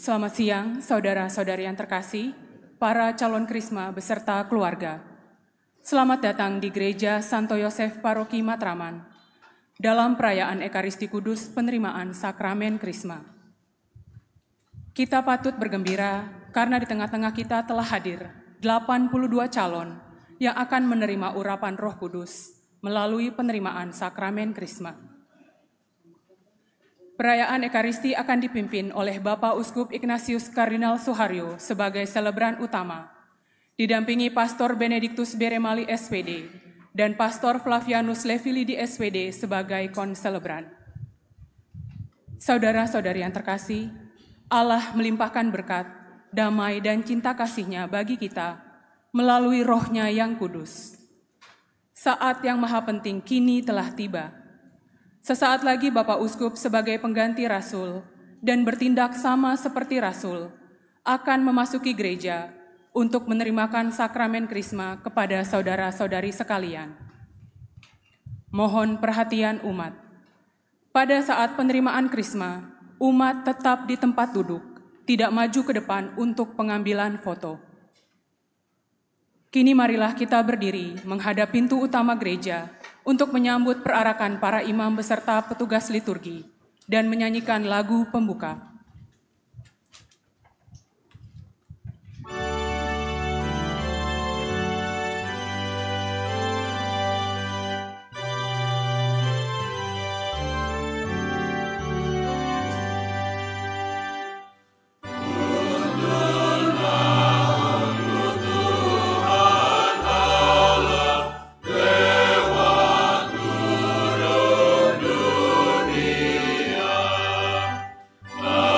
Selamat siang, saudara-saudari yang terkasih, para calon krisma beserta keluarga. Selamat datang di Gereja Santo Yosef Paroki Matraman dalam perayaan Ekaristi Kudus penerimaan Sakramen Krisma. Kita patut bergembira karena di tengah-tengah kita telah hadir 82 calon yang akan menerima urapan Roh Kudus melalui penerimaan Sakramen Krisma. Perayaan Ekaristi akan dipimpin oleh Bapak Uskup Ignatius Kardinal Suharyo sebagai selebran utama, didampingi Pastor Benediktus Beremali SPD dan Pastor Flavianus Levili di SPD sebagai konselebran. Saudara-saudari yang terkasih, Allah melimpahkan berkat, damai dan cinta kasih-Nya bagi kita melalui Roh-Nya yang kudus. Saat yang maha penting kini telah tiba. Sesaat lagi Bapak Uskup sebagai pengganti Rasul dan bertindak sama seperti Rasul akan memasuki gereja untuk menerimakan sakramen Krisma kepada saudara-saudari sekalian. Mohon perhatian umat. Pada saat penerimaan Krisma, umat tetap di tempat duduk, tidak maju ke depan untuk pengambilan foto. Kini marilah kita berdiri menghadap pintu utama gereja untuk menyambut perarakan para imam beserta petugas liturgi dan menyanyikan lagu pembuka. Oh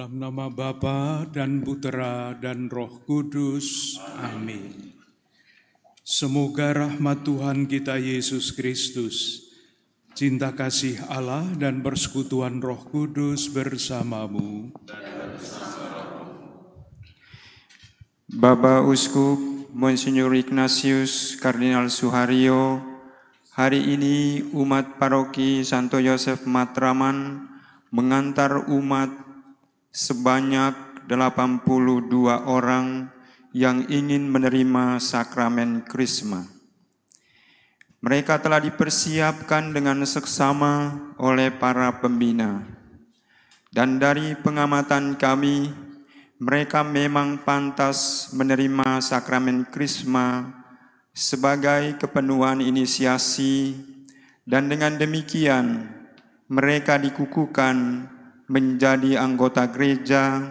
Dalam nama Bapa dan Putera dan Roh Kudus. Amin. Semoga rahmat Tuhan kita Yesus Kristus, cinta kasih Allah dan persekutuan Roh Kudus bersamamu. Bapak Uskup Monsinyur Ignatius Kardinal Suharyo, hari ini umat paroki Santo Yosef Matraman mengantar umat sebanyak 82 orang yang ingin menerima sakramen Krisma. Mereka telah dipersiapkan dengan seksama oleh para pembina. Dan dari pengamatan kami, mereka memang pantas menerima sakramen Krisma sebagai kepenuhan inisiasi, dan dengan demikian mereka dikukuhkan menjadi anggota gereja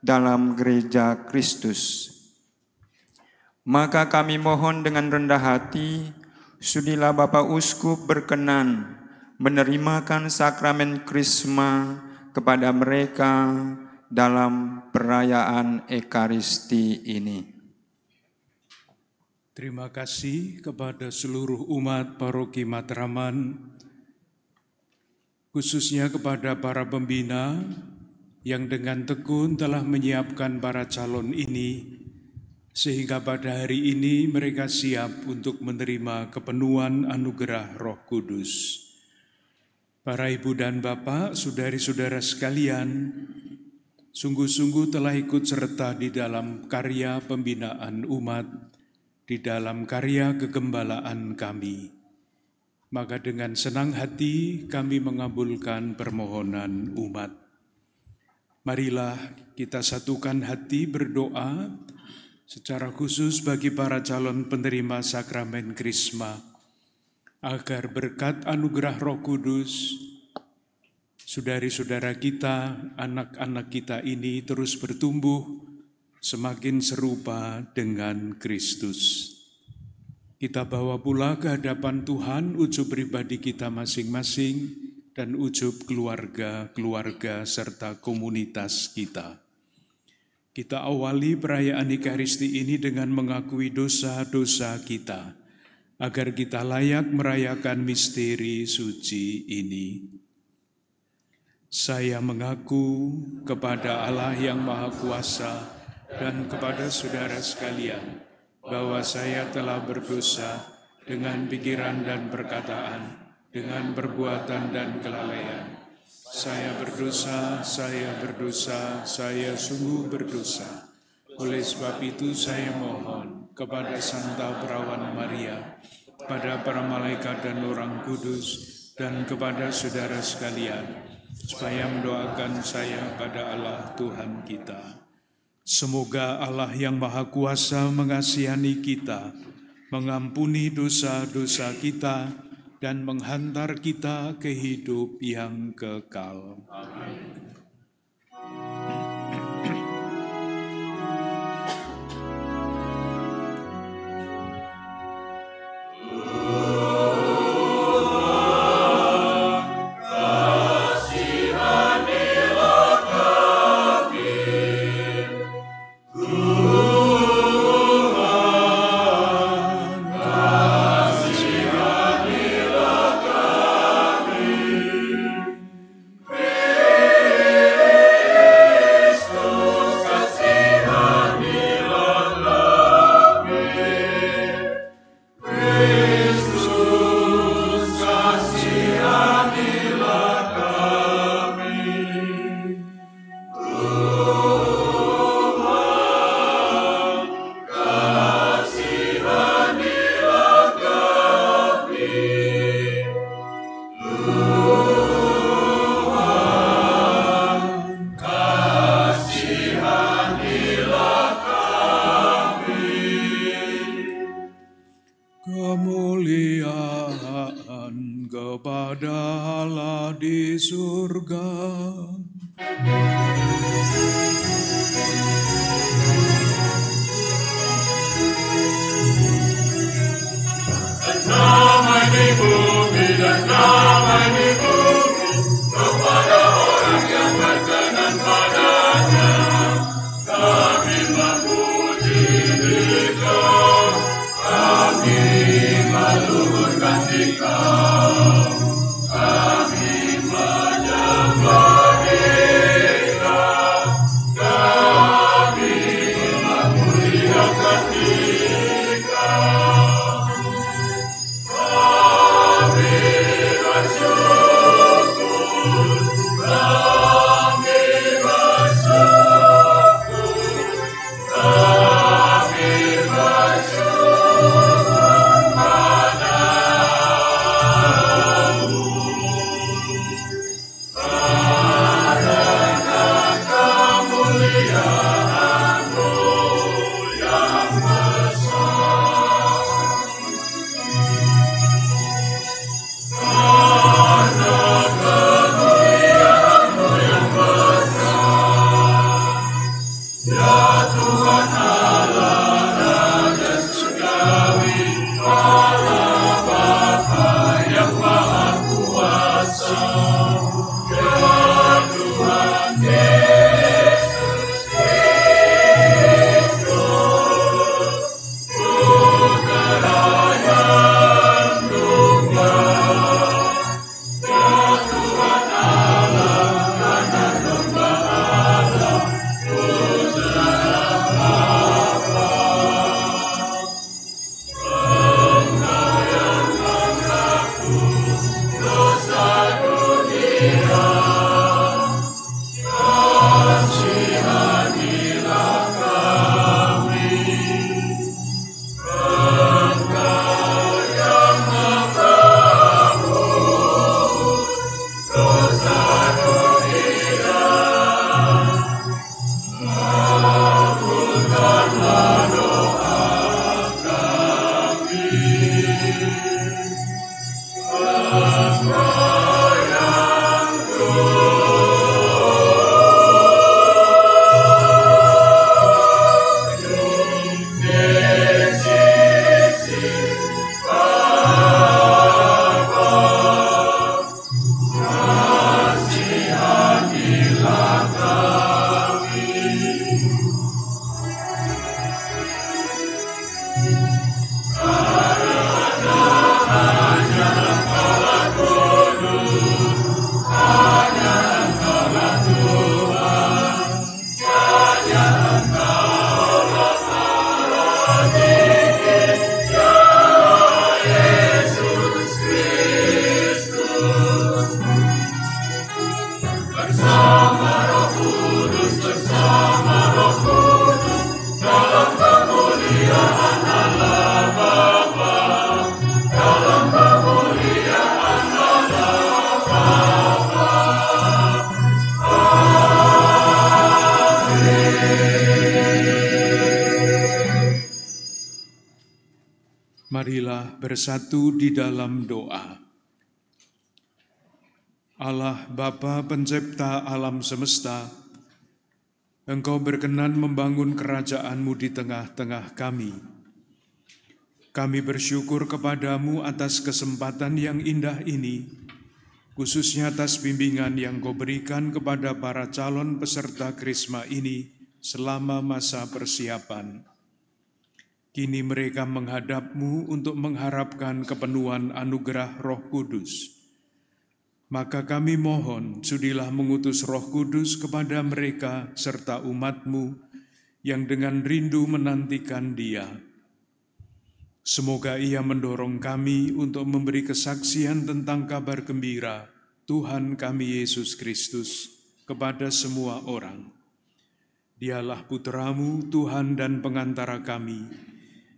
dalam gereja Kristus. Maka kami mohon dengan rendah hati, sudilah Bapak Uskup berkenan menerimakan sakramen Krisma kepada mereka dalam perayaan Ekaristi ini. Terima kasih kepada seluruh umat paroki Matraman, khususnya kepada para pembina yang dengan tekun telah menyiapkan para calon ini, sehingga pada hari ini mereka siap untuk menerima kepenuhan anugerah Roh Kudus. Para ibu dan bapak, saudari-saudara sekalian, sungguh-sungguh telah ikut serta di dalam karya pembinaan umat, di dalam karya kegembalaan kami. Maka dengan senang hati kami mengabulkan permohonan umat. Marilah kita satukan hati berdoa secara khusus bagi para calon penerima sakramen Krisma, agar berkat anugerah Roh Kudus, saudari-saudara kita, anak-anak kita ini terus bertumbuh semakin serupa dengan Kristus. Kita bawa pula ke hadapan Tuhan ujub pribadi kita masing-masing dan ujub keluarga-keluarga serta komunitas kita. Kita awali perayaan Ekaristi ini dengan mengakui dosa-dosa kita, agar kita layak merayakan misteri suci ini. Saya mengaku kepada Allah yang Maha Kuasa dan kepada saudara sekalian, bahwa saya telah berdosa dengan pikiran dan perkataan, dengan perbuatan dan kelalaian. Saya berdosa, saya sungguh berdosa. Oleh sebab itu saya mohon kepada Santa Perawan Maria, kepada para malaikat dan orang kudus, dan kepada saudara sekalian, supaya mendoakan saya pada Allah Tuhan kita. Semoga Allah yang Maha Kuasa mengasihani kita, mengampuni dosa-dosa kita, dan menghantar kita ke hidup yang kekal. Amin. Amen. Marilah bersatu di dalam doa. Allah Bapa pencipta alam semesta, Engkau berkenan membangun kerajaan-Mu di tengah-tengah kami. Kami bersyukur kepadamu atas kesempatan yang indah ini, khususnya atas bimbingan yang Kau berikan kepada para calon peserta Krisma ini selama masa persiapan. Kini mereka menghadap-Mu untuk mengharapkan kepenuhan anugerah Roh Kudus. Maka kami mohon, sudilah mengutus Roh Kudus kepada mereka serta umat-Mu yang dengan rindu menantikan Dia. Semoga Ia mendorong kami untuk memberi kesaksian tentang kabar gembira Tuhan kami Yesus Kristus kepada semua orang. Dialah Putra-Mu, Tuhan dan pengantara kami,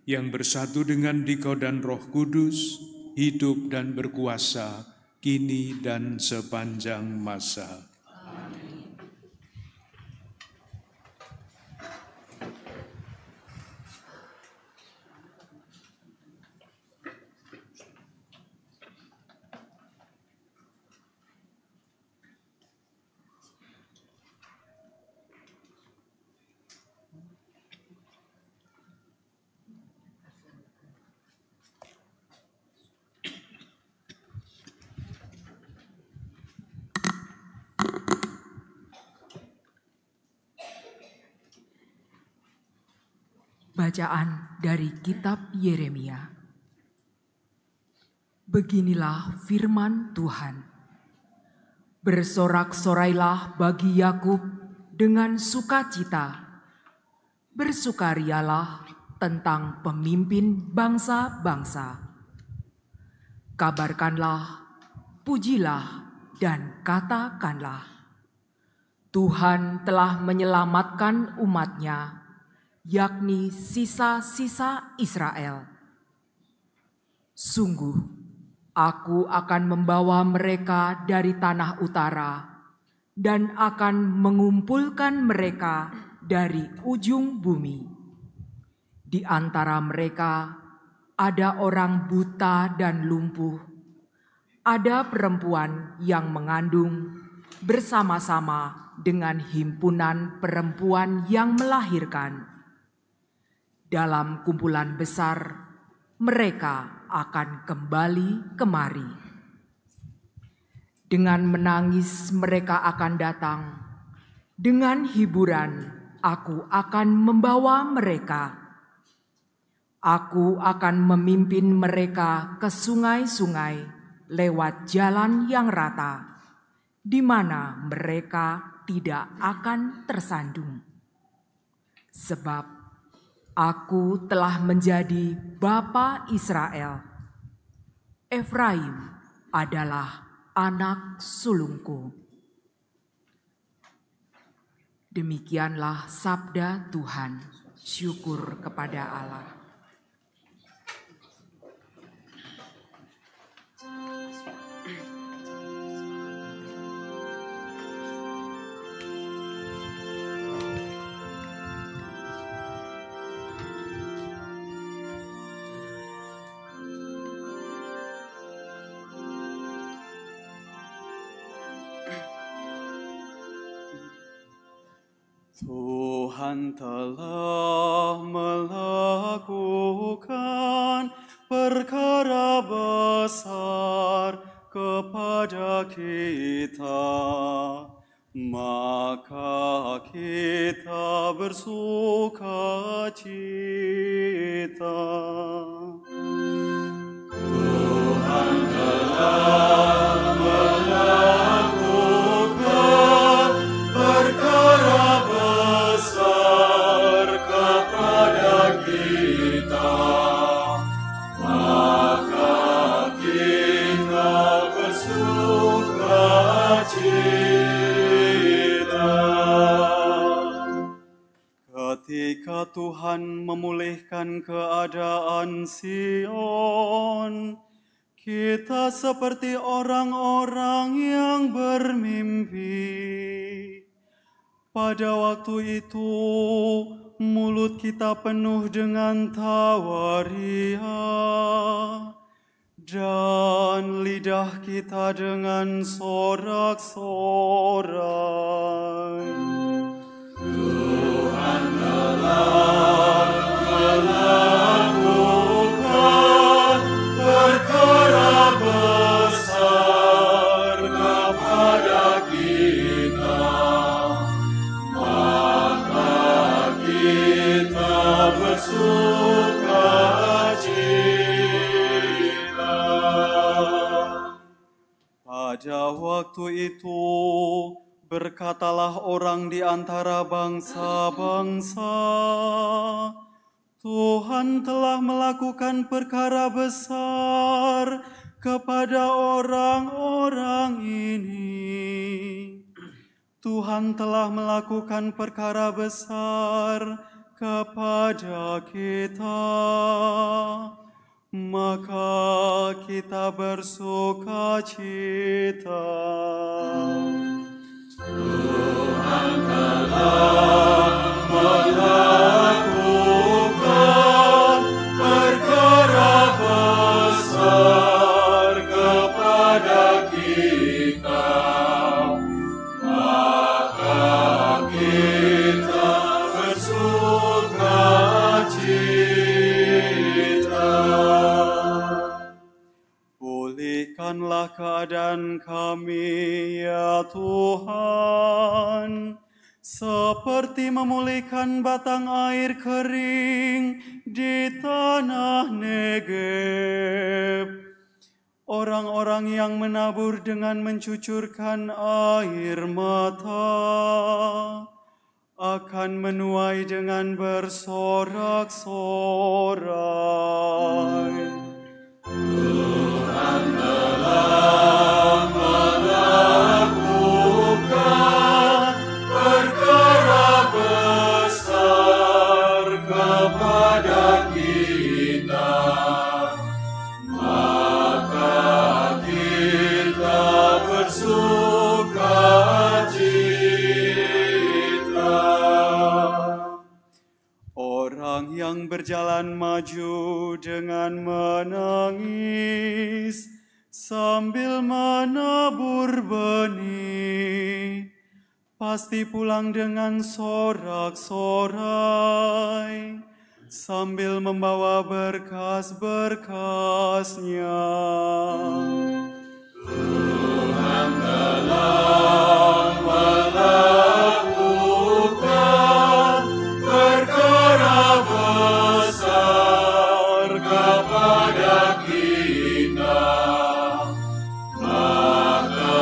yang bersatu dengan Dikau dan Roh Kudus, hidup dan berkuasa, kini dan sepanjang masa. Amin. Bacaan dari Kitab Yeremia. Beginilah firman Tuhan. Bersorak-sorailah bagi Yakub dengan sukacita. Bersukarialah tentang pemimpin bangsa-bangsa. Kabarkanlah, pujilah, dan katakanlah, Tuhan telah menyelamatkan umat-Nya, yakni sisa-sisa Israel. Sungguh, aku akan membawa mereka dari tanah utara dan akan mengumpulkan mereka dari ujung bumi. Di antara mereka ada orang buta dan lumpuh, ada perempuan yang mengandung bersama-sama dengan himpunan perempuan yang melahirkan. Dalam kumpulan besar, mereka akan kembali kemari. Dengan menangis mereka akan datang. Dengan hiburan, aku akan membawa mereka. Aku akan memimpin mereka ke sungai-sungai lewat jalan yang rata, di mana mereka tidak akan tersandung. Sebab aku telah menjadi bapa Israel. Efraim adalah anak sulungku. Demikianlah sabda Tuhan. Syukur kepada Allah. Tuhan telah melakukan perkara besar kepada kita, maka kita bersuka cita. Tuhan telah melakukan perkara besar kepada kita, maka kita bersuka cita. Ketika Tuhan memulihkan keadaan Sion, kita seperti orang-orang yang bermimpi. Pada waktu itu, mulut kita penuh dengan tawa ria, dan lidah kita dengan sorak-sorai. Tuhan telah melakukan perkara besar kepada kita, maka kita bersuka cita. Pada waktu itu, berkatalah orang di antara bangsa-bangsa, Tuhan telah melakukan perkara besar kepada orang-orang ini. Tuhan telah melakukan perkara besar kepada kita, maka kita bersuka cita. Tuhan telah melakukan perkara besar kepada kita, maka kita bersuka cita. Pulihkanlah keadaan kami, ya Tuhan, seperti memulihkan batang air kering di tanah Negeb. Orang-orang yang menabur dengan mencucurkan air mata akan menuai dengan bersorak-sorai. Tuhan telah melakukan perkara besar kepada kita, maka kita bersuka cita. Orang yang berjalan maju dengan menangis sambil menabur benih, pasti pulang dengan sorak-sorai sambil membawa berkas-berkasnya. Tuhan telah melakukan perkara besar kepada kita, maka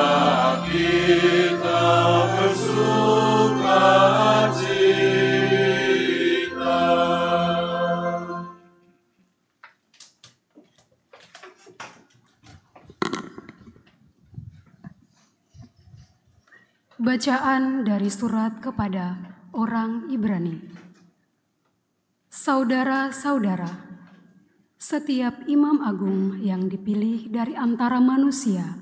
kita bersuka cita. Bacaan dari surat kepada orang Ibrani. Saudara-saudara, setiap imam agung yang dipilih dari antara manusia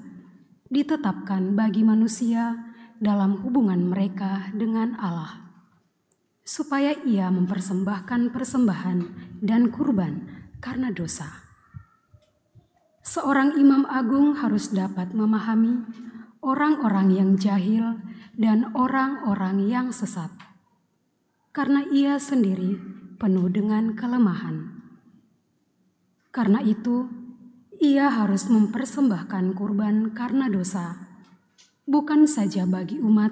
ditetapkan bagi manusia dalam hubungan mereka dengan Allah, supaya ia mempersembahkan persembahan dan kurban karena dosa. Seorang imam agung harus dapat memahami orang-orang yang jahil dan orang-orang yang sesat, karena ia sendiri penuh dengan kelemahan. Karena itu, ia harus mempersembahkan kurban karena dosa, bukan saja bagi umat,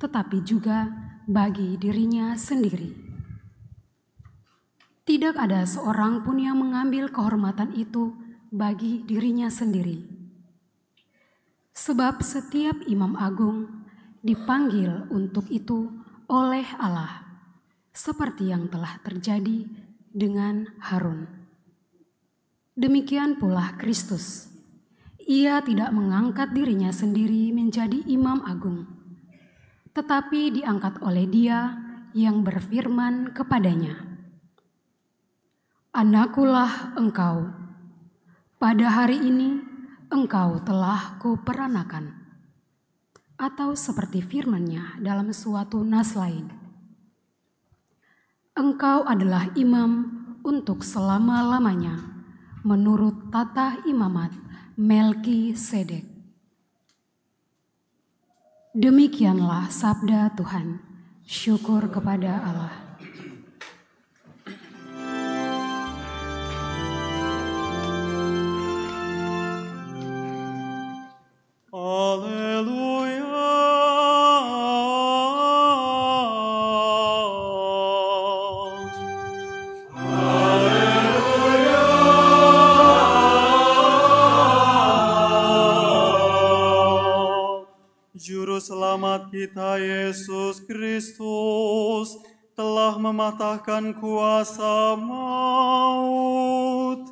tetapi juga bagi dirinya sendiri. Tidak ada seorang pun yang mengambil kehormatan itu bagi dirinya sendiri. Sebab setiap imam agung dipanggil untuk itu oleh Allah, seperti yang telah terjadi dengan Harun. Demikian pula Kristus. Ia tidak mengangkat dirinya sendiri menjadi imam agung, tetapi diangkat oleh Dia yang berfirman kepadanya, "Anakkulah engkau, pada hari ini engkau telah kuperanakan." atau seperti firman-Nya dalam suatu nas lain. Engkau adalah imam untuk selama-lamanya, menurut tata imamat Melkisedek. Demikianlah sabda Tuhan. Syukur kepada Allah. Haleluya. Juru selamat kita Yesus Kristus telah mematahkan kuasa maut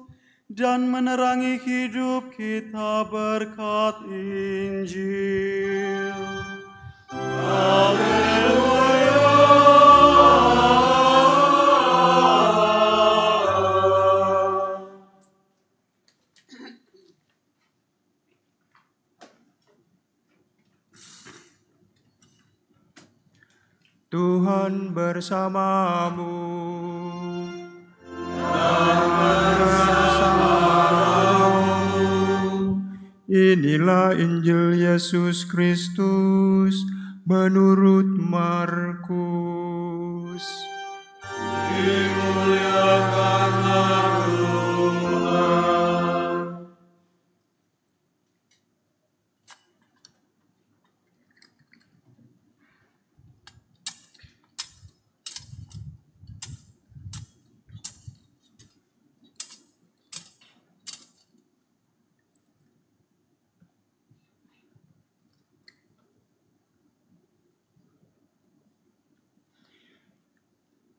dan menerangi hidup kita berkat Injil. Haleluya. Tuhan bersamamu. Inilah Injil Yesus Kristus menurut Markus. Dimuliakanlah Tuhan.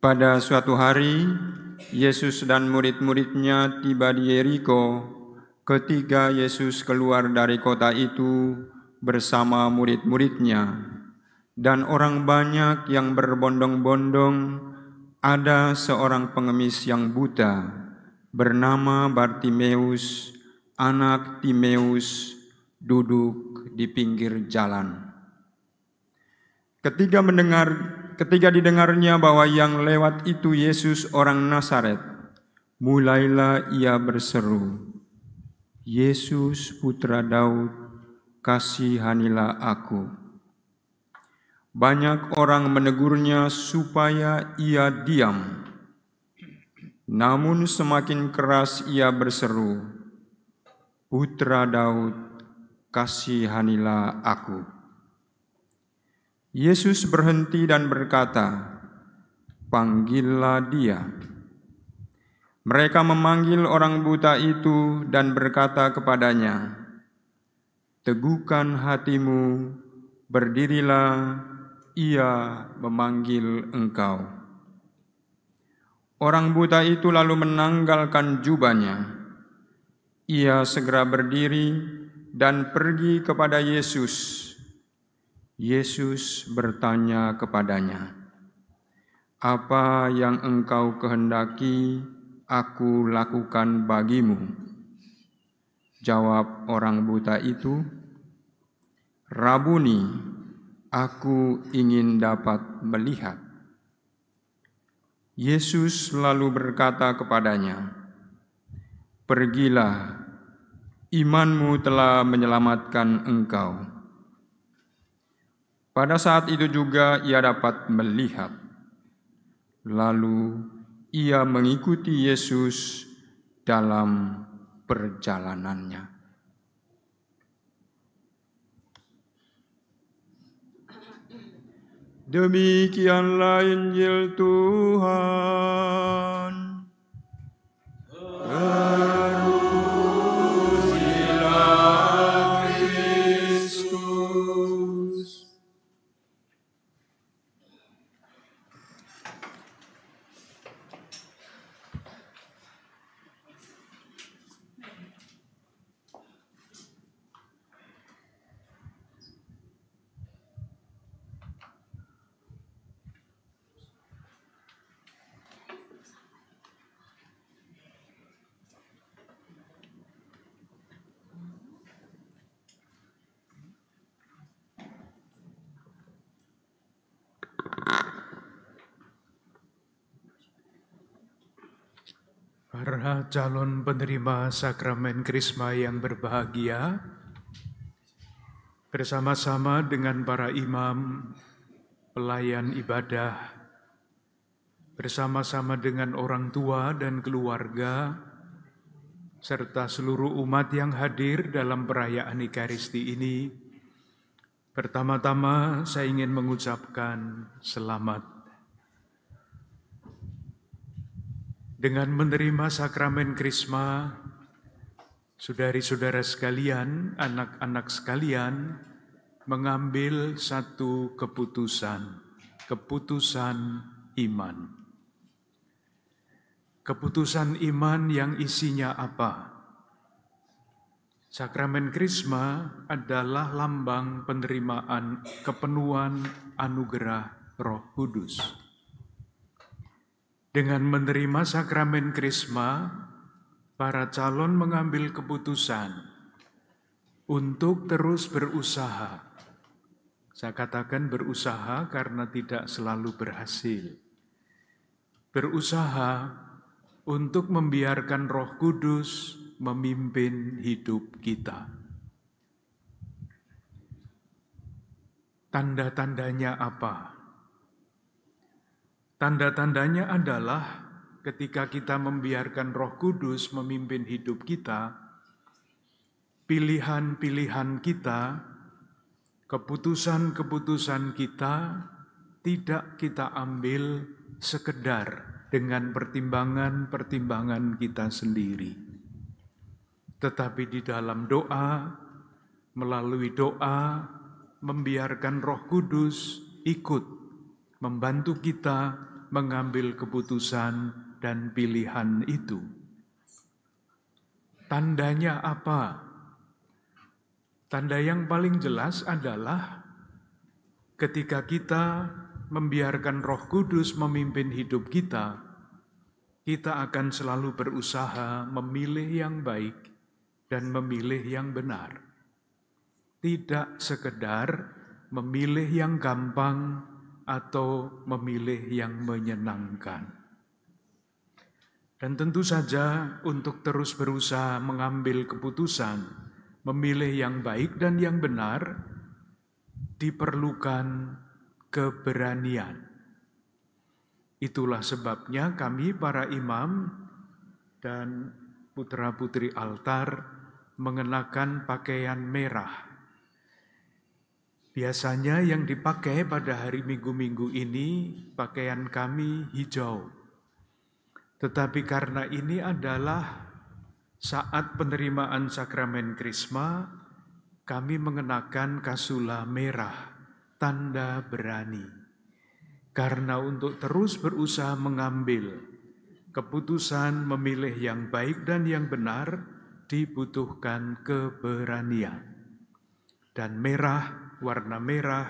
Pada suatu hari, Yesus dan murid-muridnya tiba di Yeriko. Ketika Yesus keluar dari kota itu bersama murid-muridnya, dan orang banyak yang berbondong-bondong, ada seorang pengemis yang buta, bernama Bartimeus, anak Timeus, duduk di pinggir jalan. Ketika didengarnya bahwa yang lewat itu Yesus orang Nazaret, mulailah ia berseru, "Yesus putra Daud, kasihanilah aku." Banyak orang menegurnya supaya ia diam. Namun semakin keras ia berseru, "Putra Daud, kasihanilah aku." Yesus berhenti dan berkata, "Panggillah dia." Mereka memanggil orang buta itu dan berkata kepadanya, "Teguhkan hatimu, berdirilah, ia memanggil engkau." Orang buta itu lalu menanggalkan jubahnya. Ia segera berdiri dan pergi kepada Yesus. Yesus bertanya kepadanya, "Apa yang engkau kehendaki aku lakukan bagimu?" Jawab orang buta itu, "Rabuni, aku ingin dapat melihat." Yesus lalu berkata kepadanya, "Pergilah, imanmu telah menyelamatkan engkau." Pada saat itu juga ia dapat melihat. Lalu ia mengikuti Yesus dalam perjalanannya. Demikianlah Injil Tuhan. Terpujilah Kristus. Para calon penerima sakramen Krisma yang berbahagia, bersama-sama dengan para imam, pelayan ibadah, bersama-sama dengan orang tua dan keluarga, serta seluruh umat yang hadir dalam perayaan Ekaristi ini, pertama-tama saya ingin mengucapkan selamat. Dengan menerima sakramen Krisma, saudari-saudara sekalian, anak-anak sekalian, mengambil satu keputusan iman. Keputusan iman yang isinya apa? Sakramen Krisma adalah lambang penerimaan kepenuhan anugerah Roh Kudus. Dengan menerima sakramen Krisma, para calon mengambil keputusan untuk terus berusaha. Saya katakan berusaha karena tidak selalu berhasil. Berusaha untuk membiarkan Roh Kudus memimpin hidup kita. Tanda-tandanya apa? Tanda-tandanya adalah ketika kita membiarkan Roh Kudus memimpin hidup kita, pilihan-pilihan kita, keputusan-keputusan kita tidak kita ambil sekedar dengan pertimbangan-pertimbangan kita sendiri. Tetapi di dalam doa, melalui doa, membiarkan Roh Kudus ikut membantu kita mengambil keputusan dan pilihan itu. Tandanya apa? Tanda yang paling jelas adalah ketika kita membiarkan Roh Kudus memimpin hidup kita, kita akan selalu berusaha memilih yang baik dan memilih yang benar. Tidak sekedar memilih yang gampang atau memilih yang menyenangkan. Dan tentu saja untuk terus berusaha mengambil keputusan, memilih yang baik dan yang benar, diperlukan keberanian. Itulah sebabnya kami para imam dan putra-putri altar mengenakan pakaian merah. Biasanya yang dipakai pada hari Minggu-minggu ini, pakaian kami hijau. Tetapi karena ini adalah saat penerimaan sakramen Krisma, kami mengenakan kasula merah, tanda berani. Karena untuk terus berusaha mengambil keputusan memilih yang baik dan yang benar, dibutuhkan keberanian. Dan merah, warna merah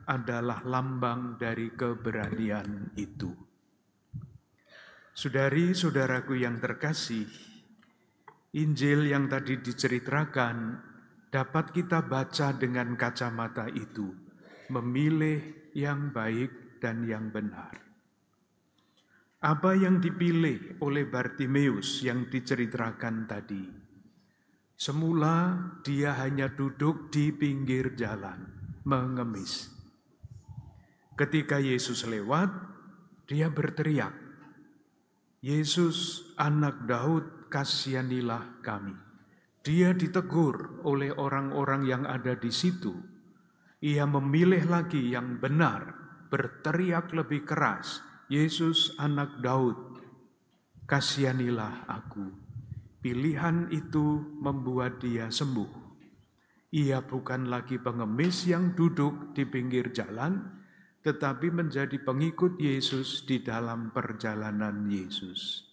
adalah lambang dari keberanian itu. Saudari-saudaraku yang terkasih, Injil yang tadi diceritakan dapat kita baca dengan kacamata itu, memilih yang baik dan yang benar. Apa yang dipilih oleh Bartimeus yang diceritakan tadi? Semula dia hanya duduk di pinggir jalan, mengemis. Ketika Yesus lewat, dia berteriak, "Yesus, anak Daud, kasihanilah kami." Dia ditegur oleh orang-orang yang ada di situ. Ia memilih lagi yang benar, berteriak lebih keras, "Yesus, anak Daud, kasihanilah aku." Pilihan itu membuat dia sembuh. Ia bukan lagi pengemis yang duduk di pinggir jalan, tetapi menjadi pengikut Yesus di dalam perjalanan Yesus.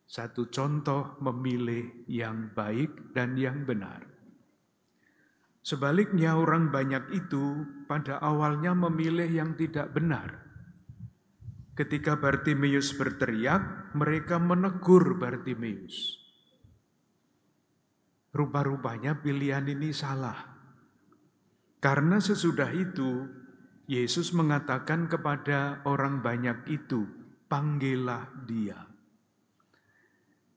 Satu contoh memilih yang baik dan yang benar. Sebaliknya orang banyak itu pada awalnya memilih yang tidak benar. Ketika Bartimeus berteriak, mereka menegur Bartimeus. Rupa-rupanya pilihan ini salah. Karena sesudah itu, Yesus mengatakan kepada orang banyak itu, "Panggillah dia."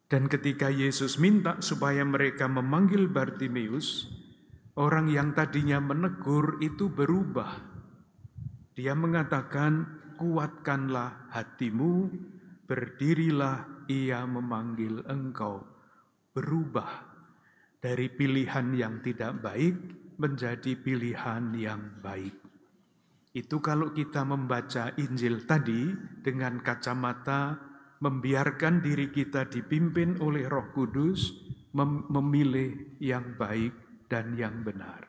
Dan ketika Yesus minta supaya mereka memanggil Bartimeus, orang yang tadinya menegur itu berubah. Dia mengatakan, kuatkanlah hatimu, berdirilah, ia memanggil engkau. Berubah dari pilihan yang tidak baik menjadi pilihan yang baik. Itu kalau kita membaca Injil tadi dengan kacamata membiarkan diri kita dipimpin oleh Roh Kudus, memilih yang baik dan yang benar.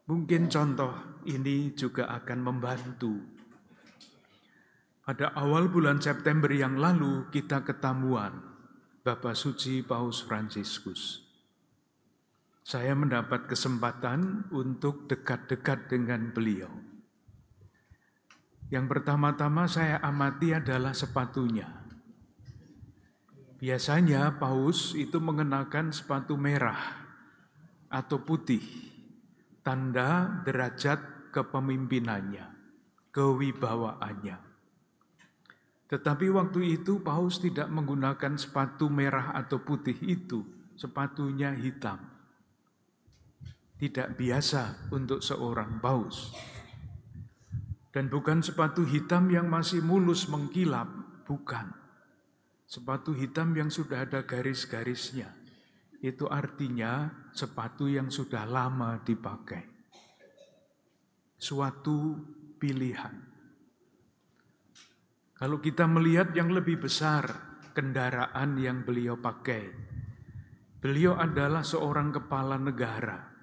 Mungkin contoh ini juga akan membantu. Pada awal bulan September yang lalu kita ketemuan Bapak Suci Paus Fransiskus. Saya mendapat kesempatan untuk dekat-dekat dengan beliau. Yang pertama-tama saya amati adalah sepatunya. Biasanya Paus itu mengenakan sepatu merah atau putih, tanda derajat kepemimpinannya, kewibawaannya. Tetapi waktu itu Paus tidak menggunakan sepatu merah atau putih itu, sepatunya hitam. Tidak biasa untuk seorang Paus. Dan bukan sepatu hitam yang masih mulus mengkilap, bukan. Sepatu hitam yang sudah ada garis-garisnya. Itu artinya sepatu yang sudah lama dipakai. Suatu pilihan. Kalau kita melihat yang lebih besar, kendaraan yang beliau pakai. Beliau adalah seorang kepala negara.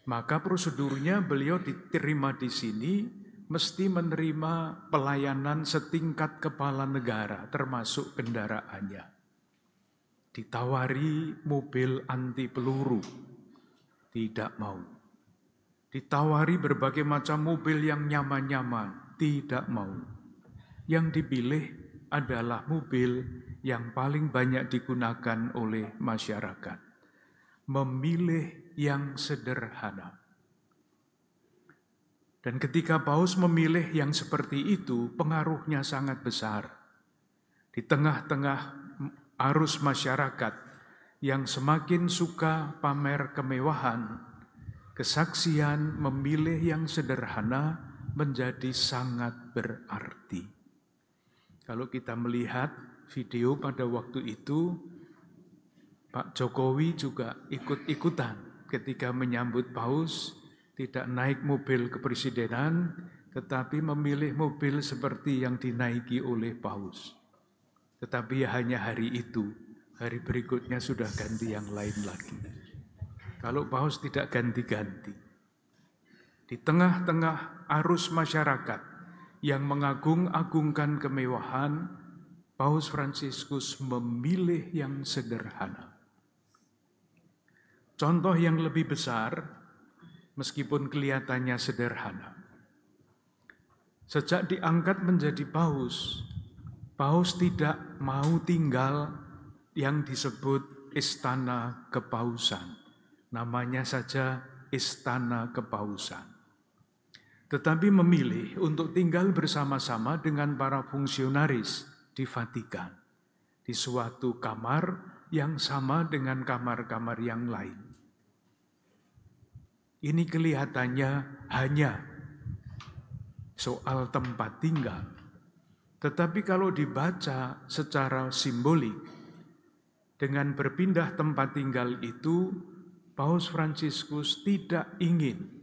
Maka prosedurnya beliau diterima di sini, mesti menerima pelayanan setingkat kepala negara, termasuk kendaraannya. Ditawari mobil anti peluru, tidak mau. Ditawari berbagai macam mobil yang nyaman-nyaman, tidak mau. Yang dipilih adalah mobil yang paling banyak digunakan oleh masyarakat. Memilih yang sederhana. Dan ketika Paus memilih yang seperti itu, pengaruhnya sangat besar. Di tengah-tengah arus masyarakat yang semakin suka pamer kemewahan, kesaksian memilih yang sederhana menjadi sangat berarti. Kalau kita melihat video pada waktu itu, Pak Jokowi juga ikut-ikutan ketika menyambut Paus, tidak naik mobil kepresidenan, tetapi memilih mobil seperti yang dinaiki oleh Paus. Tetapi hanya hari itu, hari berikutnya sudah ganti yang lain lagi. Kalau Paus tidak ganti-ganti. Di tengah-tengah arus masyarakat yang mengagung-agungkan kemewahan, Paus Fransiskus memilih yang sederhana. Contoh yang lebih besar, meskipun kelihatannya sederhana. Sejak diangkat menjadi Paus, Paus tidak mau tinggal yang disebut istana kepausan. Namanya saja istana kepausan. Tetapi memilih untuk tinggal bersama-sama dengan para fungsionaris di Vatikan, di suatu kamar yang sama dengan kamar-kamar yang lain. Ini kelihatannya hanya soal tempat tinggal. Tetapi kalau dibaca secara simbolik, dengan berpindah tempat tinggal itu, Paus Fransiskus tidak ingin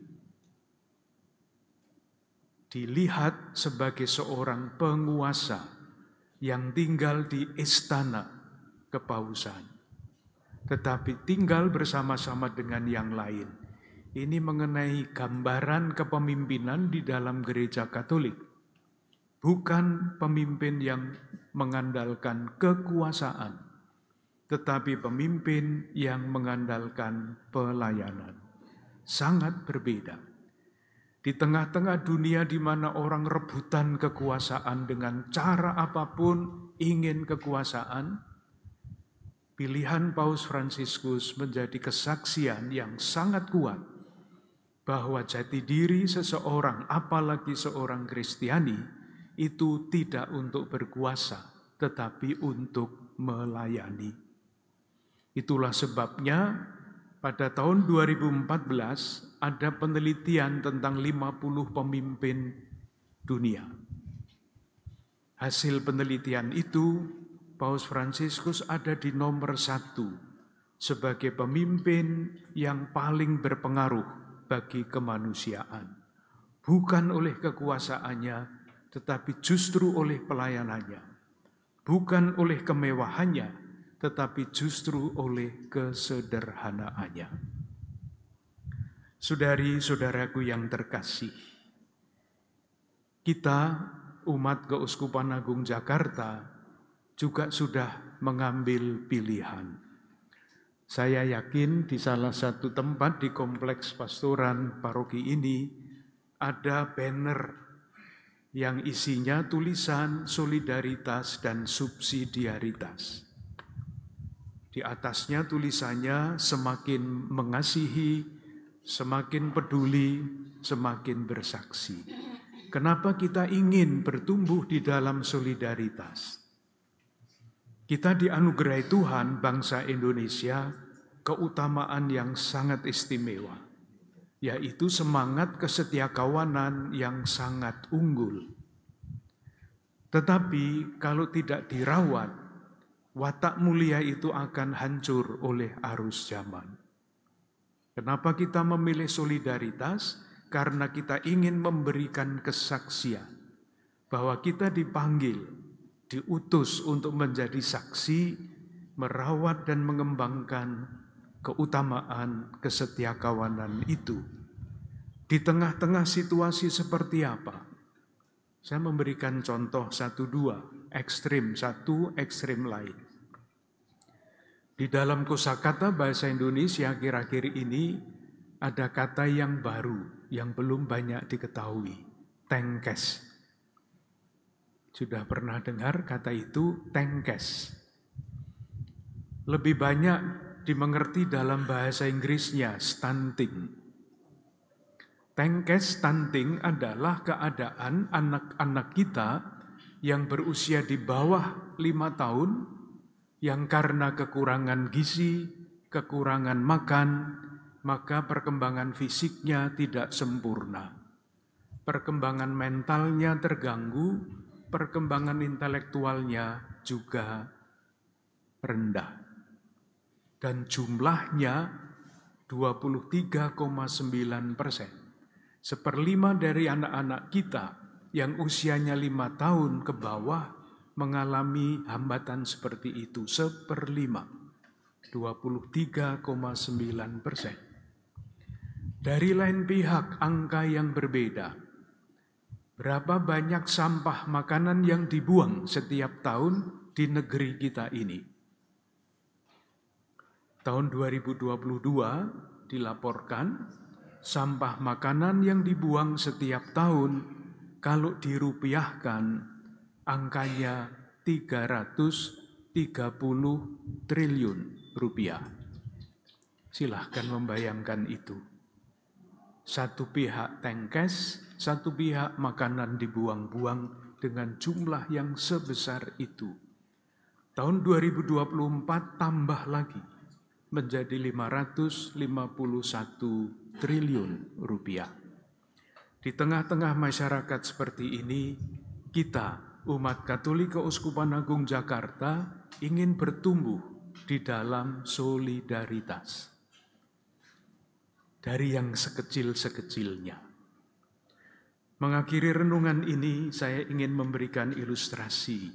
dilihat sebagai seorang penguasa yang tinggal di istana kepausan, tetapi tinggal bersama-sama dengan yang lain. Ini mengenai gambaran kepemimpinan di dalam gereja Katolik. Bukan pemimpin yang mengandalkan kekuasaan, tetapi pemimpin yang mengandalkan pelayanan. Sangat berbeda. Di tengah-tengah dunia di mana orang rebutan kekuasaan dengan cara apapun, ingin kekuasaan, pilihan Paus Fransiskus menjadi kesaksian yang sangat kuat bahwa jati diri seseorang, apalagi seorang Kristiani, itu tidak untuk berkuasa, tetapi untuk melayani. Itulah sebabnya pada tahun 2014 ada penelitian tentang 50 pemimpin dunia. Hasil penelitian itu, Paus Fransiskus ada di nomor 1 sebagai pemimpin yang paling berpengaruh bagi kemanusiaan. Bukan oleh kekuasaannya, tetapi justru oleh pelayanannya. Bukan oleh kemewahannya, tetapi justru oleh kesederhanaannya. Saudari-saudaraku yang terkasih, kita umat Keuskupan Agung Jakarta juga sudah mengambil pilihan. Saya yakin di salah satu tempat di kompleks pastoran paroki ini ada banner yang isinya tulisan solidaritas dan subsidiaritas. Di atasnya tulisannya semakin mengasihi, semakin peduli, semakin bersaksi. Kenapa kita ingin bertumbuh di dalam solidaritas? Kita dianugerahi Tuhan, bangsa Indonesia, keutamaan yang sangat istimewa, yaitu semangat kesetiakawanan yang sangat unggul. Tetapi kalau tidak dirawat, watak mulia itu akan hancur oleh arus zaman. Kenapa kita memilih solidaritas? Karena kita ingin memberikan kesaksian bahwa kita dipanggil, diutus untuk menjadi saksi, merawat dan mengembangkan keutamaan kesetiakawanan itu. Di tengah-tengah situasi seperti apa? Saya memberikan contoh 1-2, ekstrim satu, ekstrim lain. Di dalam kosakata bahasa Indonesia akhir-akhir ini ada kata yang baru, yang belum banyak diketahui, tengkes. Sudah pernah dengar kata itu, tengkes? Lebih banyak dimengerti dalam bahasa Inggrisnya, stunting. Tengkes, stunting adalah keadaan anak-anak kita yang berusia di bawah 5 tahun, yang karena kekurangan gizi, kekurangan makan, maka perkembangan fisiknya tidak sempurna. Perkembangan mentalnya terganggu, perkembangan intelektualnya juga rendah. Dan jumlahnya 23,9%. 1/5 dari anak-anak kita yang usianya 5 tahun ke bawah mengalami hambatan seperti itu. 1/5, 23,9%. Dari lain pihak, angka yang berbeda. Berapa banyak sampah makanan yang dibuang setiap tahun di negeri kita ini? Tahun 2022 dilaporkan sampah makanan yang dibuang setiap tahun kalau dirupiahkan angkanya 330 triliun rupiah. Silahkan membayangkan itu. Satu pihak tengkes, satu pihak makanan dibuang-buang dengan jumlah yang sebesar itu. Tahun 2024 tambah lagi menjadi 551 triliun rupiah. Di tengah-tengah masyarakat seperti ini, kita, umat Katolik Keuskupan Agung Jakarta, ingin bertumbuh di dalam solidaritas. Dari yang sekecil-sekecilnya. Mengakhiri renungan ini, saya ingin memberikan ilustrasi.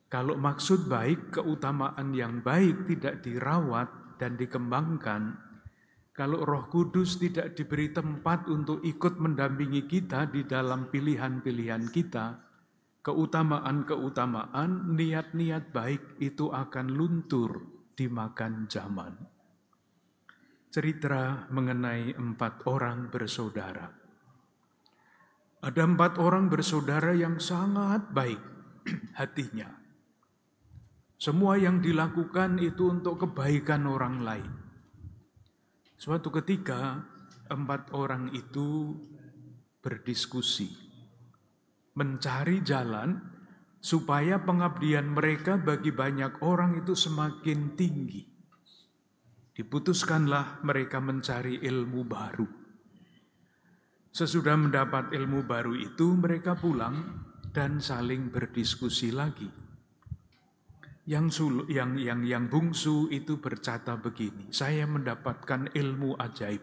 Kalau maksud baik, keutamaan yang baik tidak dirawat dan dikembangkan, kalau Roh Kudus tidak diberi tempat untuk ikut mendampingi kita di dalam pilihan-pilihan kita, keutamaan-keutamaan, niat-niat baik itu akan luntur dimakan zaman. Cerita mengenai 4 orang bersaudara. Ada 4 orang bersaudara yang sangat baik hatinya. Semua yang dilakukan itu untuk kebaikan orang lain. Suatu ketika 4 orang itu berdiskusi, mencari jalan supaya pengabdian mereka bagi banyak orang itu semakin tinggi. Diputuskanlah mereka mencari ilmu baru. Sesudah mendapat ilmu baru itu, mereka pulang dan saling berdiskusi lagi. Yang bungsu itu berkata begini, "Saya mendapatkan ilmu ajaib.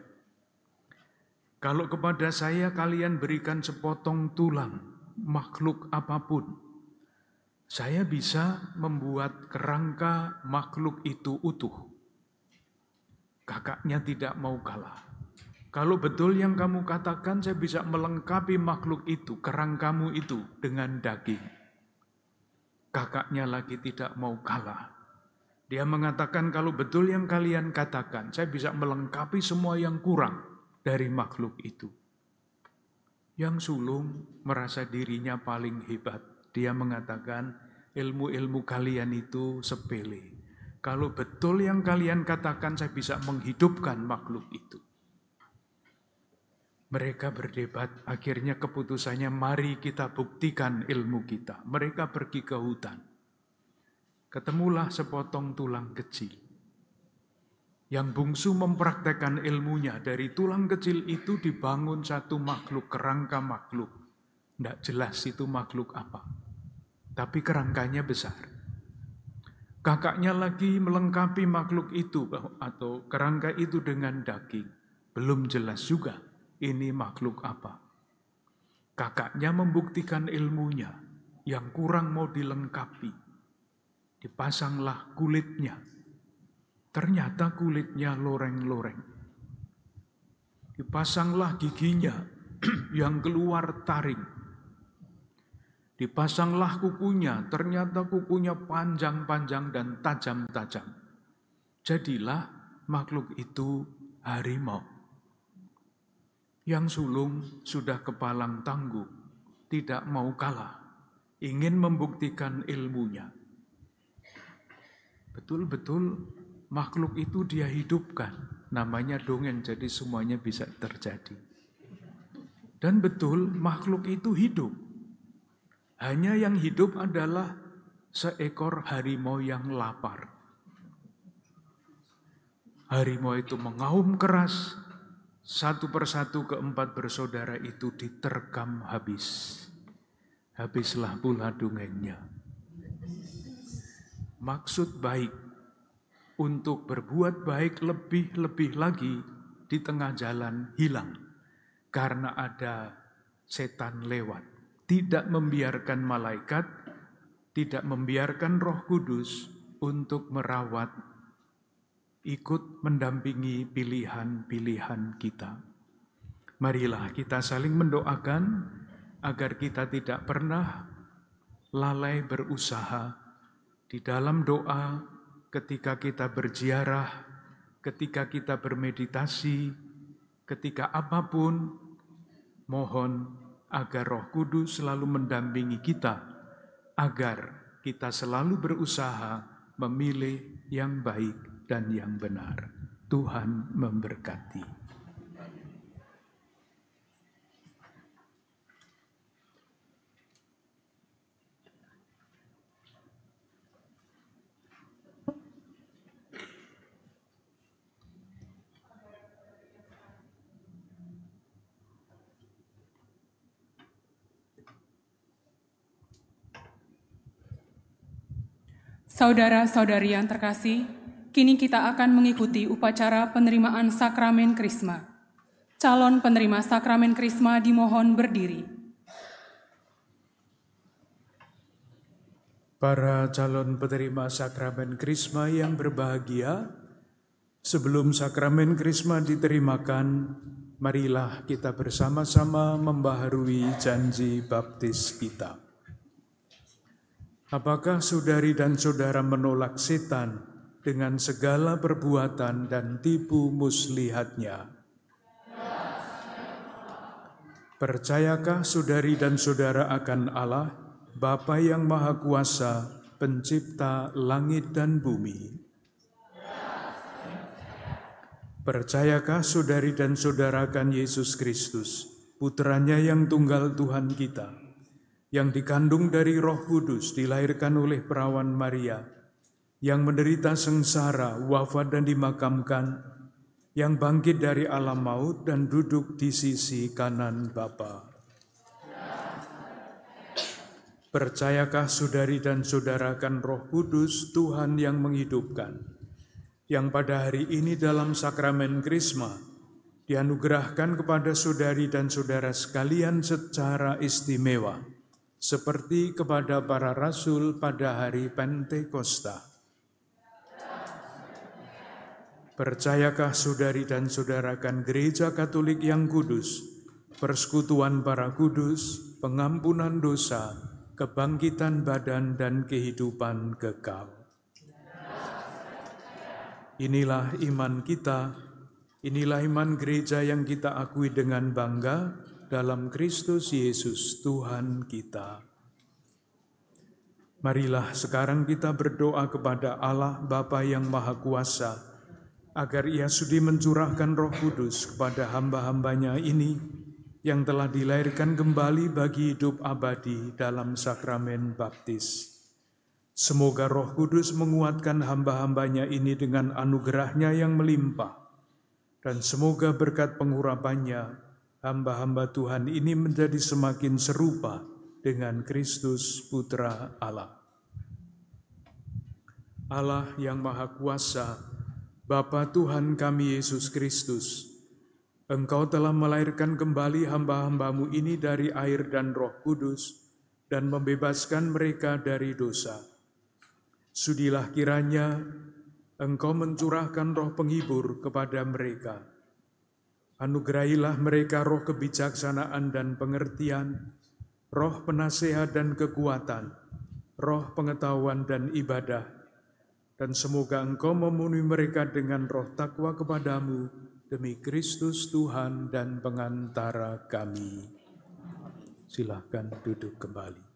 Kalau kepada saya kalian berikan sepotong tulang makhluk apapun, saya bisa membuat kerangka makhluk itu utuh." Kakaknya tidak mau kalah. "Kalau betul yang kamu katakan, saya bisa melengkapi makhluk itu, kerangkamu itu dengan daging." Kakaknya lagi tidak mau kalah. Dia mengatakan, "Kalau betul yang kalian katakan, saya bisa melengkapi semua yang kurang dari makhluk itu." Yang sulung merasa dirinya paling hebat. Dia mengatakan, "Ilmu-ilmu kalian itu sepele. Kalau betul yang kalian katakan, saya bisa menghidupkan makhluk itu." Mereka berdebat, akhirnya keputusannya, "Mari kita buktikan ilmu kita." Mereka pergi ke hutan. Ketemulah sepotong tulang kecil. Yang bungsu mempraktekkan ilmunya, dari tulang kecil itu dibangun satu makhluk, kerangka makhluk. Tidak jelas itu makhluk apa, tapi kerangkanya besar. Kakaknya lagi melengkapi makhluk itu atau kerangka itu dengan daging. Belum jelas juga ini makhluk apa. Kakaknya membuktikan ilmunya, yang kurang mau dilengkapi. Dipasanglah kulitnya. Ternyata kulitnya loreng-loreng. Dipasanglah giginya yang keluar taring. Dipasanglah kukunya, ternyata kukunya panjang-panjang dan tajam-tajam. Jadilah makhluk itu harimau. Yang sulung sudah kepalang tangguh, tidak mau kalah, ingin membuktikan ilmunya. Betul-betul makhluk itu dia hidupkan, namanya dongeng, jadi semuanya bisa terjadi. Dan betul makhluk itu hidup. Hanya yang hidup adalah seekor harimau yang lapar. Harimau itu mengaum keras. Satu persatu keempat bersaudara itu diterkam habis. Habislah pula dongengnya. Maksud baik untuk berbuat baik lebih-lebih lagi di tengah jalan hilang. Karena ada setan lewat. Tidak membiarkan malaikat, tidak membiarkan Roh Kudus untuk merawat, ikut mendampingi pilihan-pilihan kita. Marilah kita saling mendoakan agar kita tidak pernah lalai berusaha di dalam doa, ketika kita berziarah, ketika kita bermeditasi, ketika apapun, mohon agar Roh Kudus selalu mendampingi kita, agar kita selalu berusaha memilih yang baik dan yang benar. Tuhan memberkati. Saudara-saudari yang terkasih, kini kita akan mengikuti upacara penerimaan sakramen Krisma. Calon penerima sakramen Krisma dimohon berdiri. Para calon penerima sakramen Krisma yang berbahagia, sebelum sakramen Krisma diterimakan, marilah kita bersama-sama membaharui janji baptis kita. Apakah saudari dan saudara menolak setan dengan segala perbuatan dan tipu muslihatnya? Percayakah saudari dan saudara akan Allah, Bapa yang Maha Kuasa, Pencipta langit dan bumi? Percayakah saudari dan saudara akan Yesus Kristus, Putranya yang tunggal Tuhan kita, yang dikandung dari Roh Kudus, dilahirkan oleh perawan Maria, yang menderita sengsara, wafat dan dimakamkan, yang bangkit dari alam maut dan duduk di sisi kanan Bapa. Percayakah saudari dan saudara akan Roh Kudus, Tuhan yang menghidupkan, yang pada hari ini dalam sakramen Krisma dianugerahkan kepada saudari dan saudara sekalian secara istimewa, seperti kepada para rasul pada hari Pentakosta. Percayakah saudari dan saudara akan Gereja Katolik yang kudus, persekutuan para kudus, pengampunan dosa, kebangkitan badan dan kehidupan kekal. Inilah iman kita, inilah iman gereja yang kita akui dengan bangga dalam Kristus Yesus Tuhan kita. Marilah sekarang kita berdoa kepada Allah Bapa yang Maha Kuasa, agar Ia sudi mencurahkan Roh Kudus kepada hamba-hambanya ini yang telah dilahirkan kembali bagi hidup abadi dalam sakramen baptis. Semoga Roh Kudus menguatkan hamba-hambanya ini dengan anugerahnya yang melimpah, dan semoga berkat pengurapannya hamba-hamba Tuhan ini menjadi semakin serupa dengan Kristus Putra Allah. Allah yang Maha Kuasa, Bapa Tuhan kami Yesus Kristus, Engkau telah melahirkan kembali hamba-hamba-Mu ini dari air dan Roh Kudus dan membebaskan mereka dari dosa. Sudilah kiranya Engkau mencurahkan roh penghibur kepada mereka. Anugerahilah mereka roh kebijaksanaan dan pengertian, roh penasehat dan kekuatan, roh pengetahuan dan ibadah, dan semoga Engkau memenuhi mereka dengan roh takwa kepadamu, demi Kristus Tuhan dan pengantara kami. Silakan duduk kembali.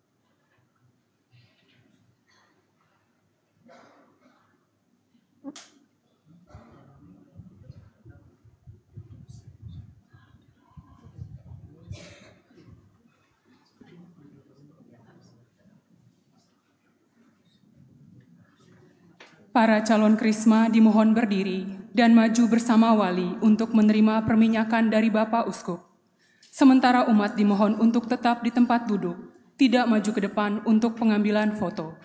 Para calon krisma dimohon berdiri dan maju bersama wali untuk menerima perminyakan dari Bapak Uskup. Sementara umat dimohon untuk tetap di tempat duduk, tidak maju ke depan untuk pengambilan foto.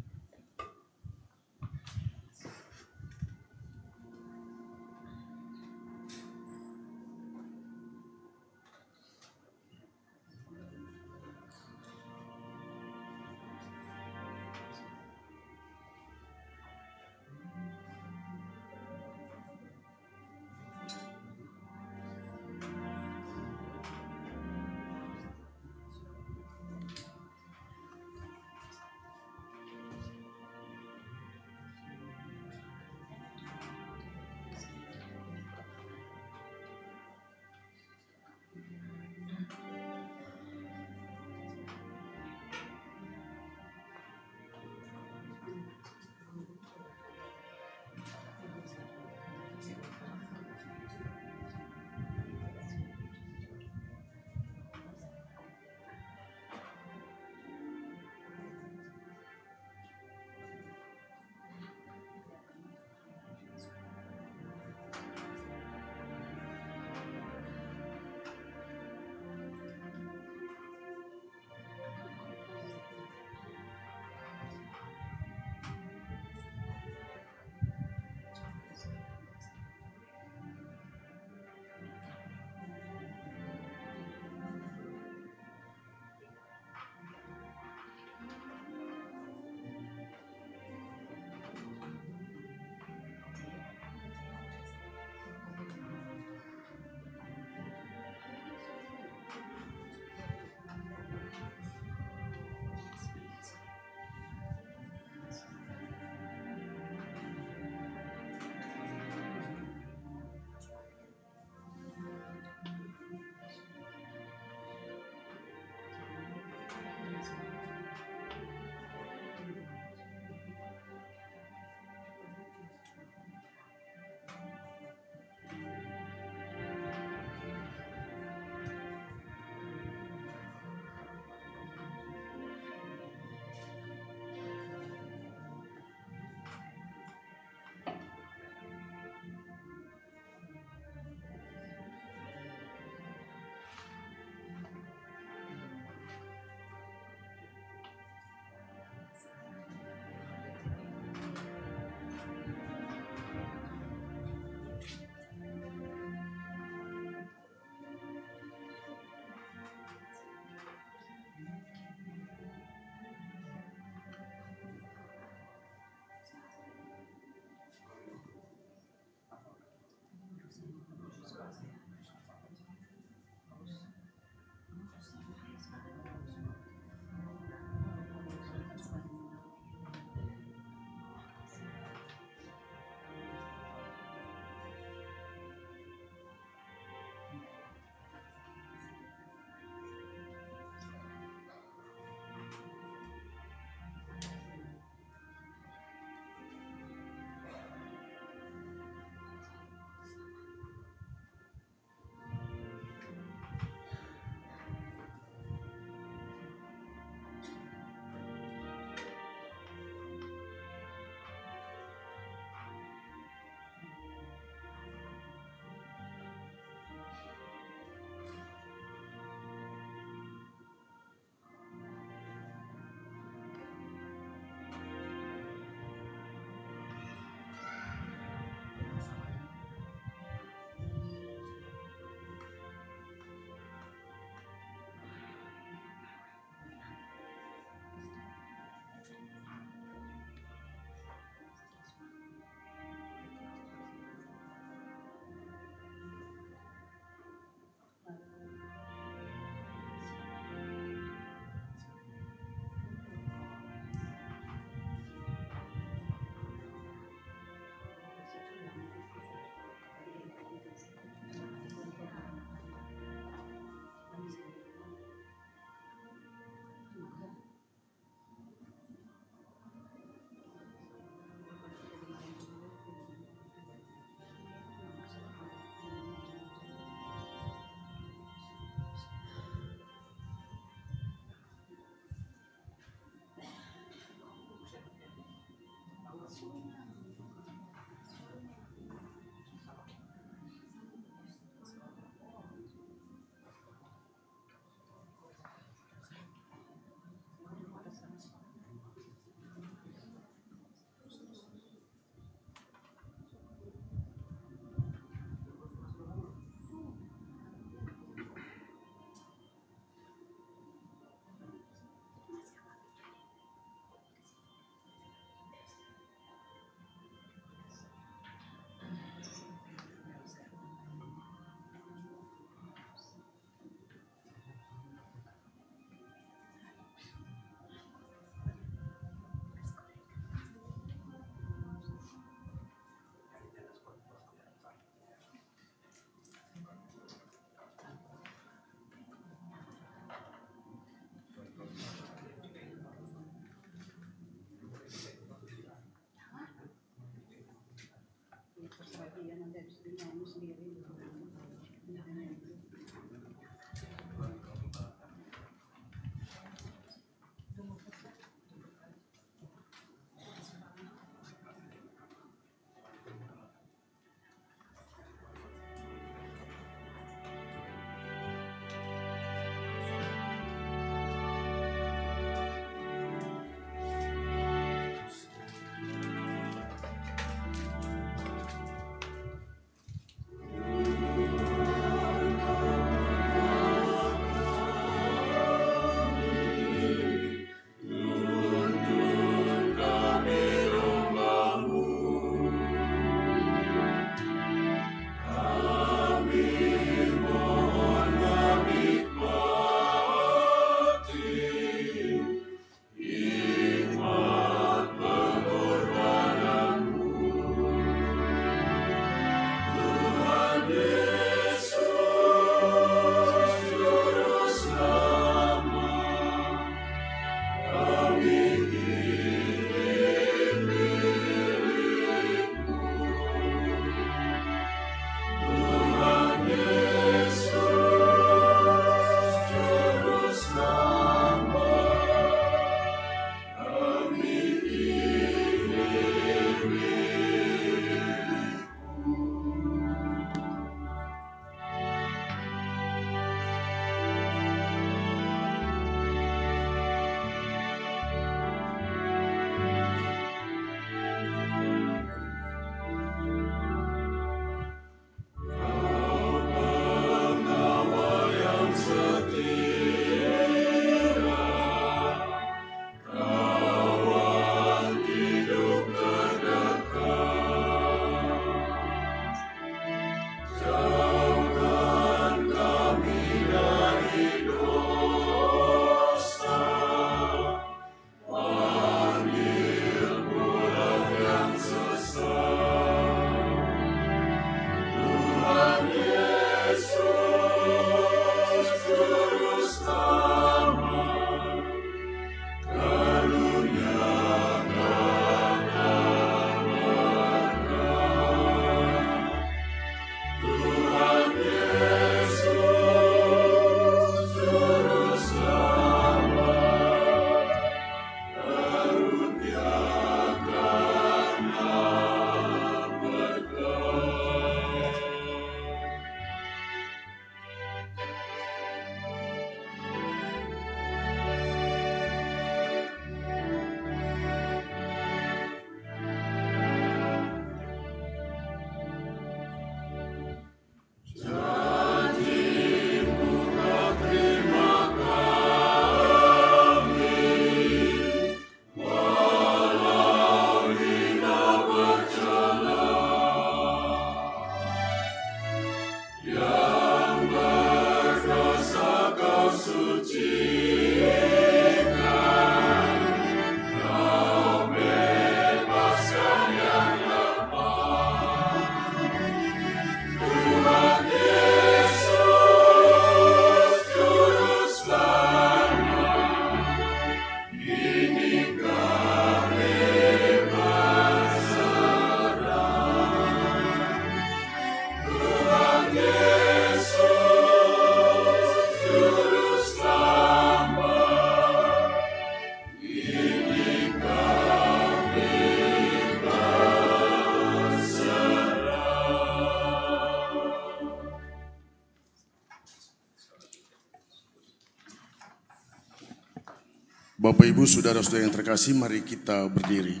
Bapak, Ibu, saudara-saudara yang terkasih, mari kita berdiri.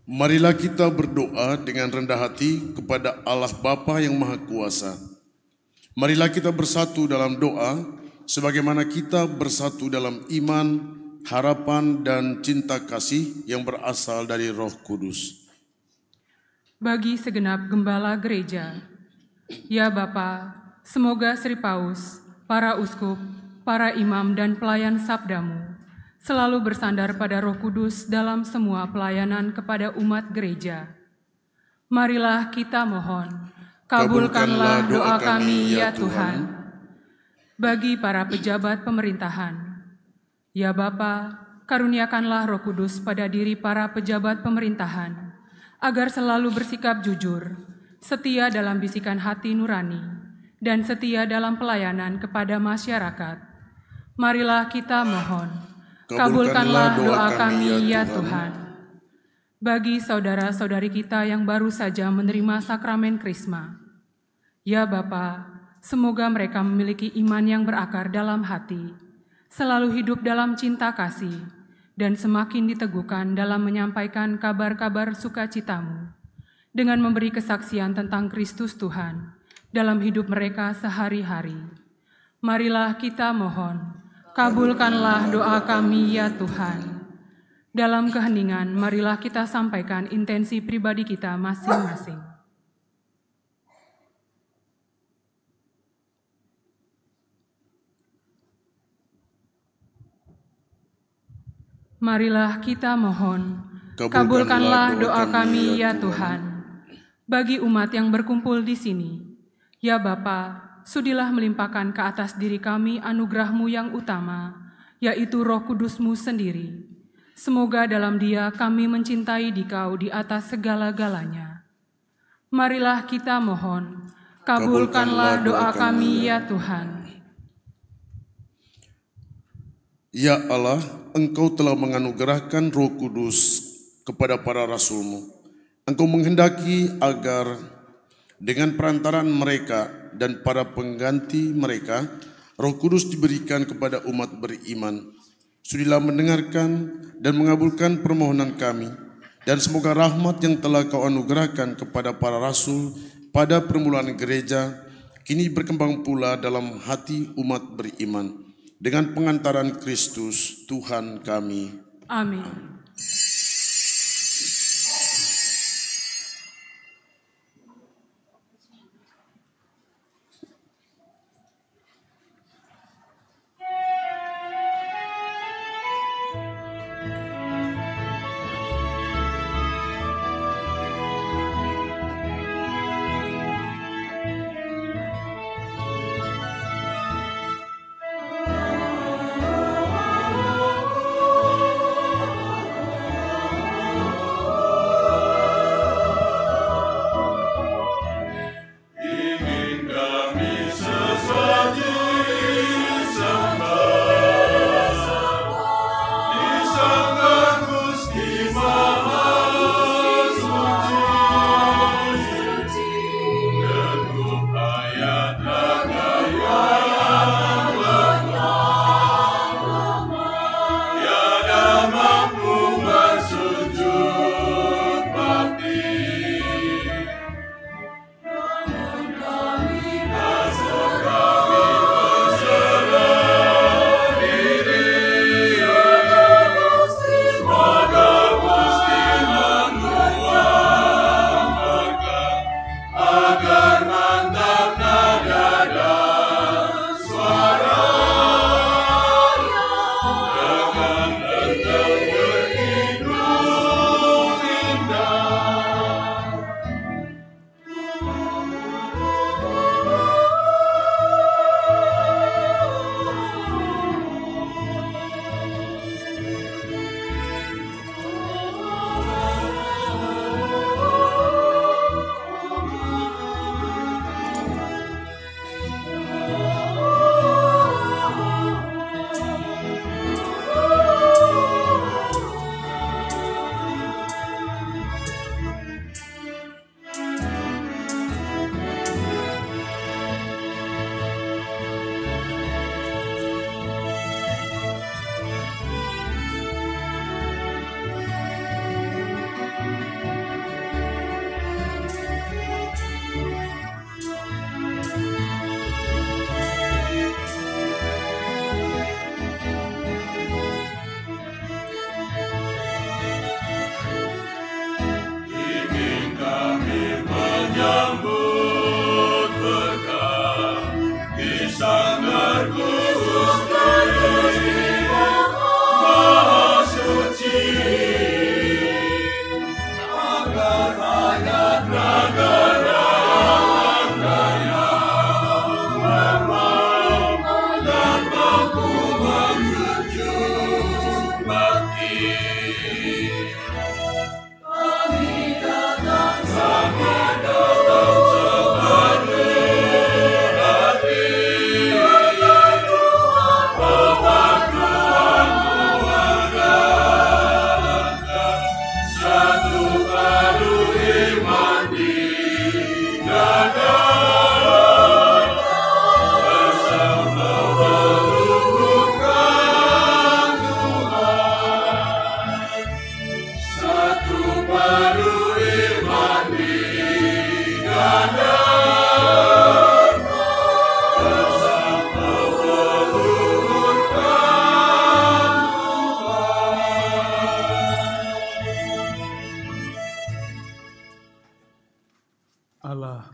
Marilah kita berdoa dengan rendah hati kepada Allah Bapa yang Maha Kuasa. Marilah kita bersatu dalam doa, sebagaimana kita bersatu dalam iman, harapan, dan cinta kasih yang berasal dari Roh Kudus. Bagi segenap gembala gereja, ya Bapa, semoga Sri Paus, para uskup, para imam dan pelayan sabdamu selalu bersandar pada Roh Kudus dalam semua pelayanan kepada umat gereja. Marilah kita mohon, kabulkanlah doa kami ya Tuhan. Bagi para pejabat pemerintahan, ya Bapa, karuniakanlah Roh Kudus pada diri para pejabat pemerintahan, agar selalu bersikap jujur, setia dalam bisikan hati nurani, dan setia dalam pelayanan kepada masyarakat. Marilah kita mohon, kabulkanlah doa kami ya Tuhan. Bagi saudara-saudari kita yang baru saja menerima sakramen Krisma, ya Bapa, semoga mereka memiliki iman yang berakar dalam hati, selalu hidup dalam cinta kasih, dan semakin diteguhkan dalam menyampaikan kabar-kabar sukacitamu, dengan memberi kesaksian tentang Kristus Tuhan dalam hidup mereka sehari-hari. Marilah kita mohon, kabulkanlah doa kami ya Tuhan. Dalam keheningan, marilah kita sampaikan intensi pribadi kita masing-masing. Marilah kita mohon, kabulkanlah doa kami ya Tuhan. Bagi umat yang berkumpul di sini, ya Bapa, sudilah melimpahkan ke atas diri kami anugerah-Mu yang utama, yaitu Roh Kudus-Mu sendiri. Semoga dalam Dia kami mencintai Dikau di atas segala-galanya. Marilah kita mohon, kabulkanlah doa kami ya Tuhan. Ya Allah, Engkau telah menganugerahkan Roh Kudus kepada para rasul-Mu. Engkau menghendaki agar dengan perantaraan mereka dan para pengganti mereka, Roh Kudus diberikan kepada umat beriman. Sudilah mendengarkan dan mengabulkan permohonan kami, dan semoga rahmat yang telah Kau anugerahkan kepada para rasul pada permulaan gereja, kini berkembang pula dalam hati umat beriman, dengan pengantaran Kristus Tuhan kami. Amin.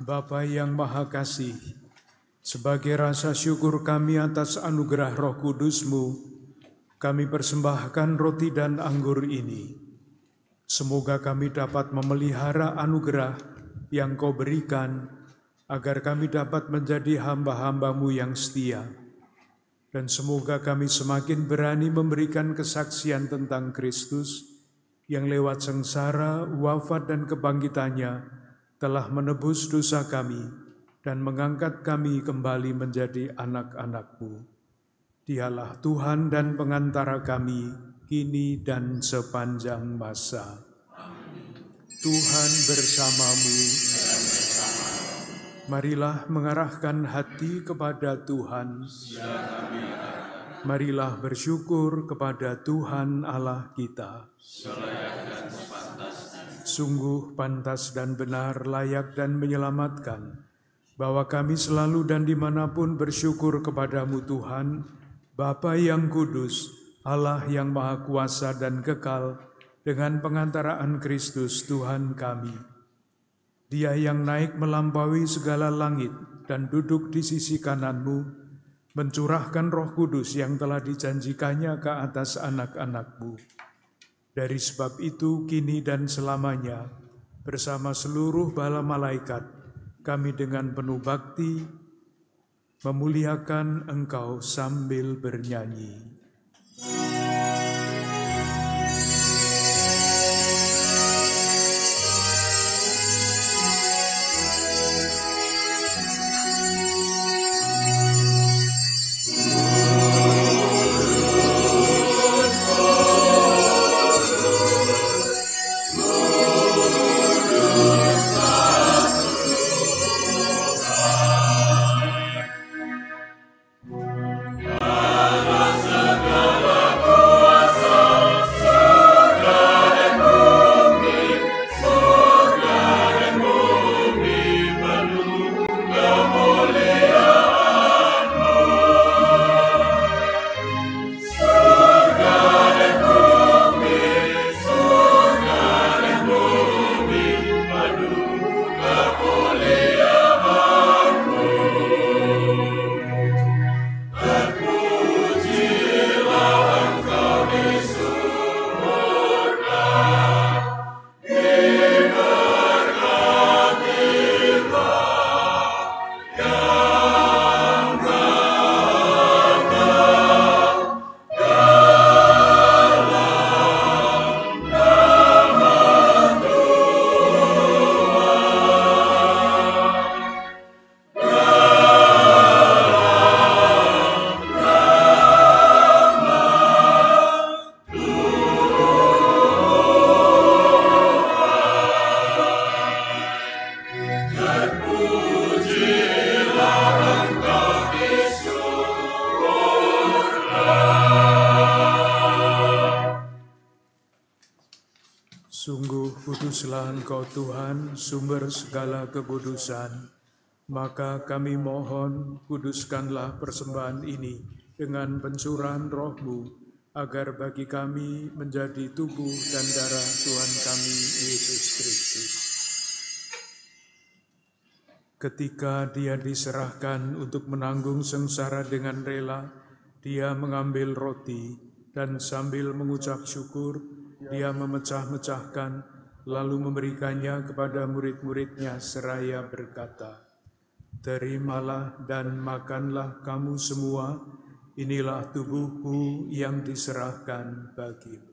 Bapa yang Maha Kasih, sebagai rasa syukur kami atas anugerah Roh Kudus-Mu, kami persembahkan roti dan anggur ini. Semoga kami dapat memelihara anugerah yang Kau berikan, agar kami dapat menjadi hamba-hamba-Mu yang setia. Dan semoga kami semakin berani memberikan kesaksian tentang Kristus, yang lewat sengsara, wafat, dan kebangkitannya telah menebus dosa kami dan mengangkat kami kembali menjadi anak-anak-Mu. Dialah Tuhan dan pengantara kami, kini dan sepanjang masa. Tuhan bersamamu. Marilah mengarahkan hati kepada Tuhan. Marilah bersyukur kepada Tuhan Allah kita. Sungguh pantas dan benar, layak dan menyelamatkan, bahwa kami selalu dan dimanapun bersyukur kepadamu Tuhan, Bapa yang kudus, Allah yang maha kuasa dan kekal, dengan pengantaraan Kristus Tuhan kami. Dia yang naik melampaui segala langit dan duduk di sisi kanan-Mu, mencurahkan Roh Kudus yang telah dijanjikannya ke atas anak-anak-Mu. Dari sebab itu, kini dan selamanya, bersama seluruh bala malaikat, kami dengan penuh bakti memuliakan Engkau sambil bernyanyi. Kuduslah Engkau Tuhan, sumber segala kekudusan. Maka kami mohon, kuduskanlah persembahan ini dengan pencurahan Roh-Mu, agar bagi kami menjadi tubuh dan darah Tuhan kami, Yesus Kristus. Ketika Dia diserahkan untuk menanggung sengsara dengan rela, Dia mengambil roti, dan sambil mengucap syukur, Dia memecah-mecahkan, lalu memberikannya kepada murid-muridnya seraya berkata, "Terimalah dan makanlah kamu semua, inilah tubuhku yang diserahkan bagimu."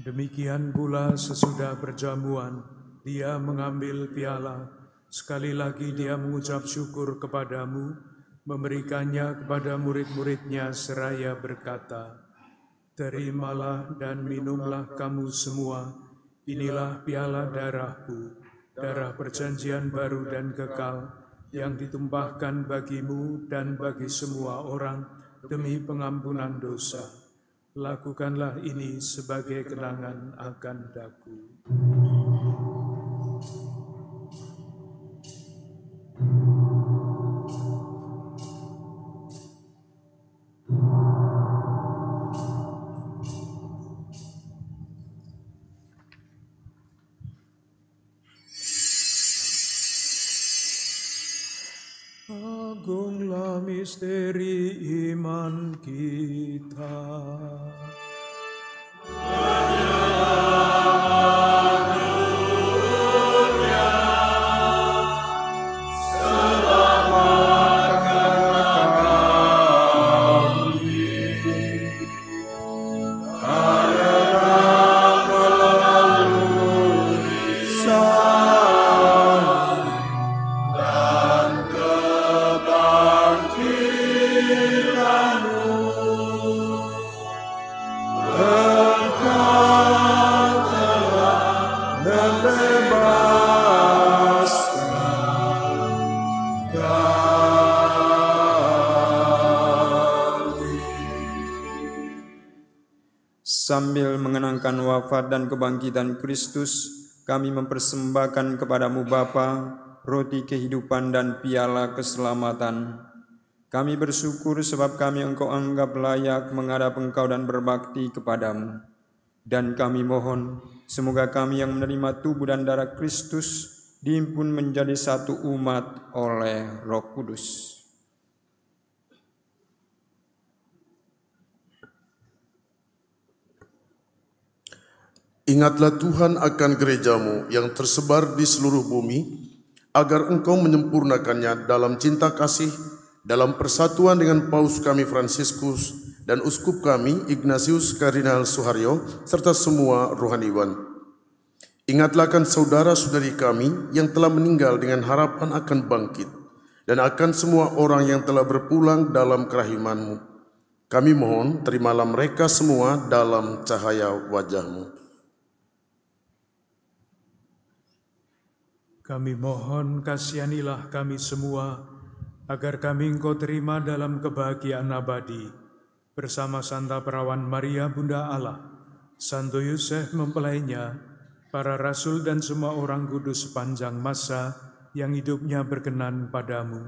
Demikian pula sesudah perjamuan, Dia mengambil piala. Sekali lagi Dia mengucap syukur kepadamu, memberikannya kepada murid-muridnya seraya berkata, "Terimalah dan minumlah kamu semua, inilah piala darahku, darah perjanjian baru dan kekal, yang ditumpahkan bagimu dan bagi semua orang demi pengampunan dosa. Lakukanlah ini sebagai kenangan akan daku. Agunglah misteri iman kita. Sambil mengenangkan wafat dan kebangkitan Kristus, kami mempersembahkan kepadamu Bapa, roti kehidupan dan piala keselamatan. Kami bersyukur sebab kami Engkau anggap layak menghadap Engkau dan berbakti kepadamu. Dan kami mohon, semoga kami yang menerima tubuh dan darah Kristus dihimpun menjadi satu umat oleh Roh Kudus. Ingatlah Tuhan akan gerejamu yang tersebar di seluruh bumi, agar Engkau menyempurnakannya dalam cinta kasih, dalam persatuan dengan Paus kami Fransiskus dan Uskup kami Ignatius Kardinal Suharyo, serta semua rohaniwan. Ingatlah akan saudara-saudari kami yang telah meninggal dengan harapan akan bangkit, dan akan semua orang yang telah berpulang dalam kerahiman-Mu. Kami mohon, terimalah mereka semua dalam cahaya wajah-Mu. Kami mohon kasihanilah kami semua, agar kami Engkau terima dalam kebahagiaan abadi, bersama Santa Perawan Maria Bunda Allah, Santo Yosef mempelainya, para rasul dan semua orang kudus sepanjang masa yang hidupnya berkenan padamu.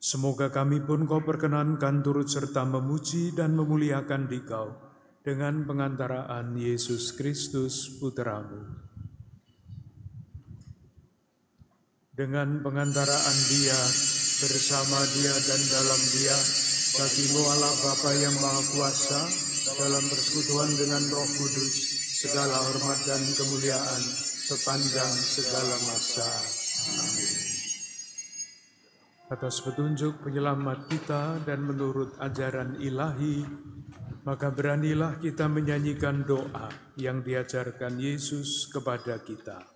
Semoga kami pun Kau perkenankan turut serta memuji dan memuliakan Dikau dengan pengantaraan Yesus Kristus Putra-Mu. Dengan pengantaraan Dia, bersama Dia dan dalam Dia, bagimu Allah Bapa yang Maha Kuasa, dalam persekutuan dengan Roh Kudus, segala hormat dan kemuliaan sepanjang segala masa. Amin. Atas petunjuk penyelamat kita dan menurut ajaran ilahi, maka beranilah kita menyanyikan doa yang diajarkan Yesus kepada kita.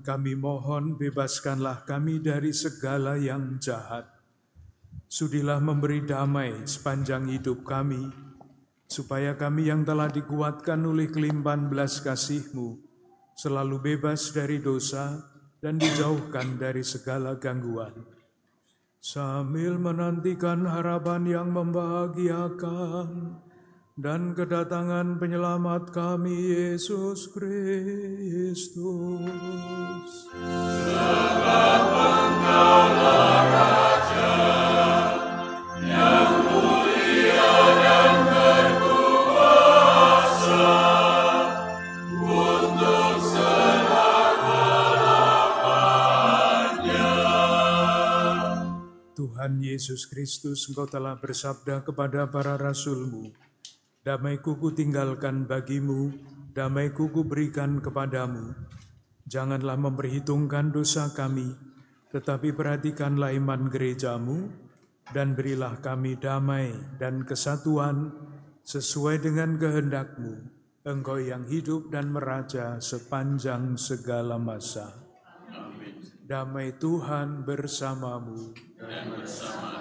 Kami mohon, bebaskanlah kami dari segala yang jahat. Sudilah memberi damai sepanjang hidup kami, supaya kami yang telah dikuatkan oleh kelimpahan belas kasih-Mu selalu bebas dari dosa dan dijauhkan dari segala gangguan. Sambil menantikan harapan yang membahagiakan dan kedatangan penyelamat kami, Yesus Kristus. Sebab Engkaulah Raja yang mulia dan berkuasa untuk selama-lamanya. Tuhan Yesus Kristus, Engkau telah bersabda kepada para rasul-Mu, damai-Ku kutinggalkan bagimu, damai-Ku kuberikan kepadamu. Janganlah memperhitungkan dosa kami, tetapi perhatikanlah iman gereja-Mu, dan berilah kami damai dan kesatuan sesuai dengan kehendak-Mu, Engkau yang hidup dan meraja sepanjang segala masa. Amin. Damai Tuhan bersamamu. Dan bersama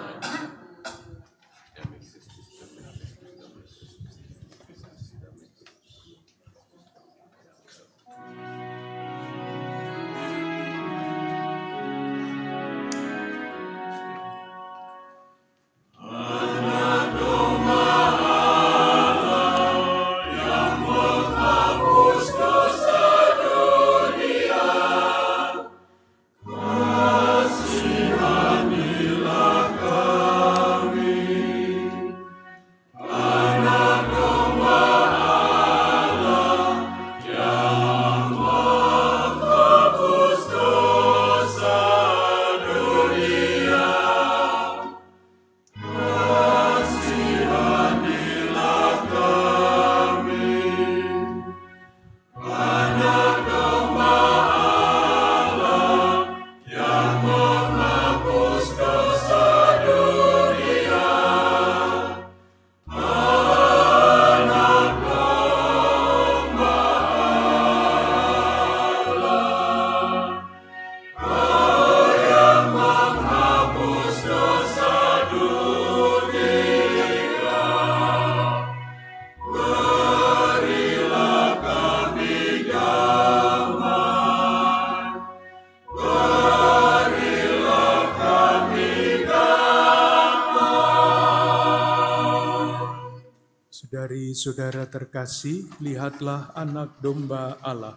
Saudara terkasih, lihatlah anak domba Allah.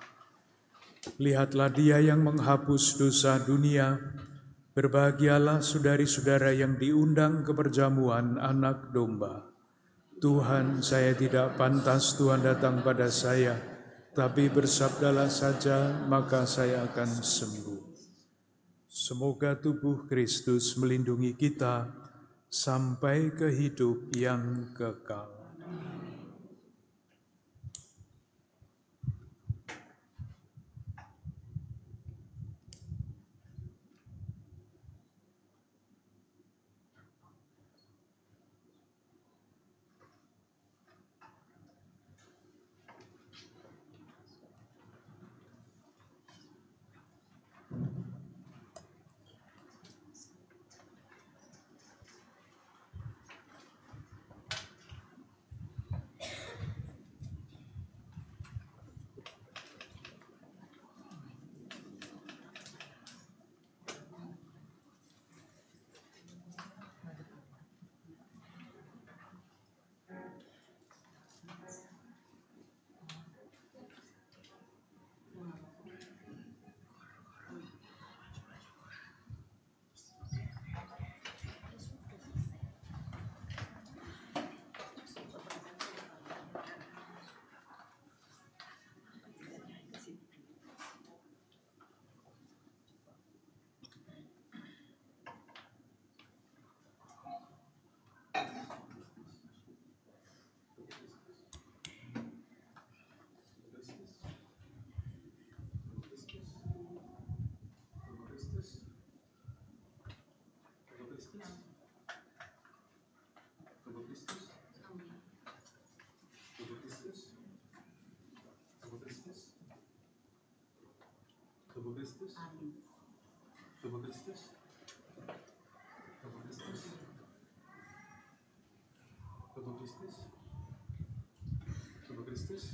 Lihatlah Dia yang menghapus dosa dunia. Berbahagialah saudari-saudara yang diundang ke perjamuan anak domba. Tuhan, saya tidak pantas Tuhan datang pada saya, tapi bersabdalah saja, maka saya akan sembuh. Semoga tubuh Kristus melindungi kita sampai ke hidup yang kekal.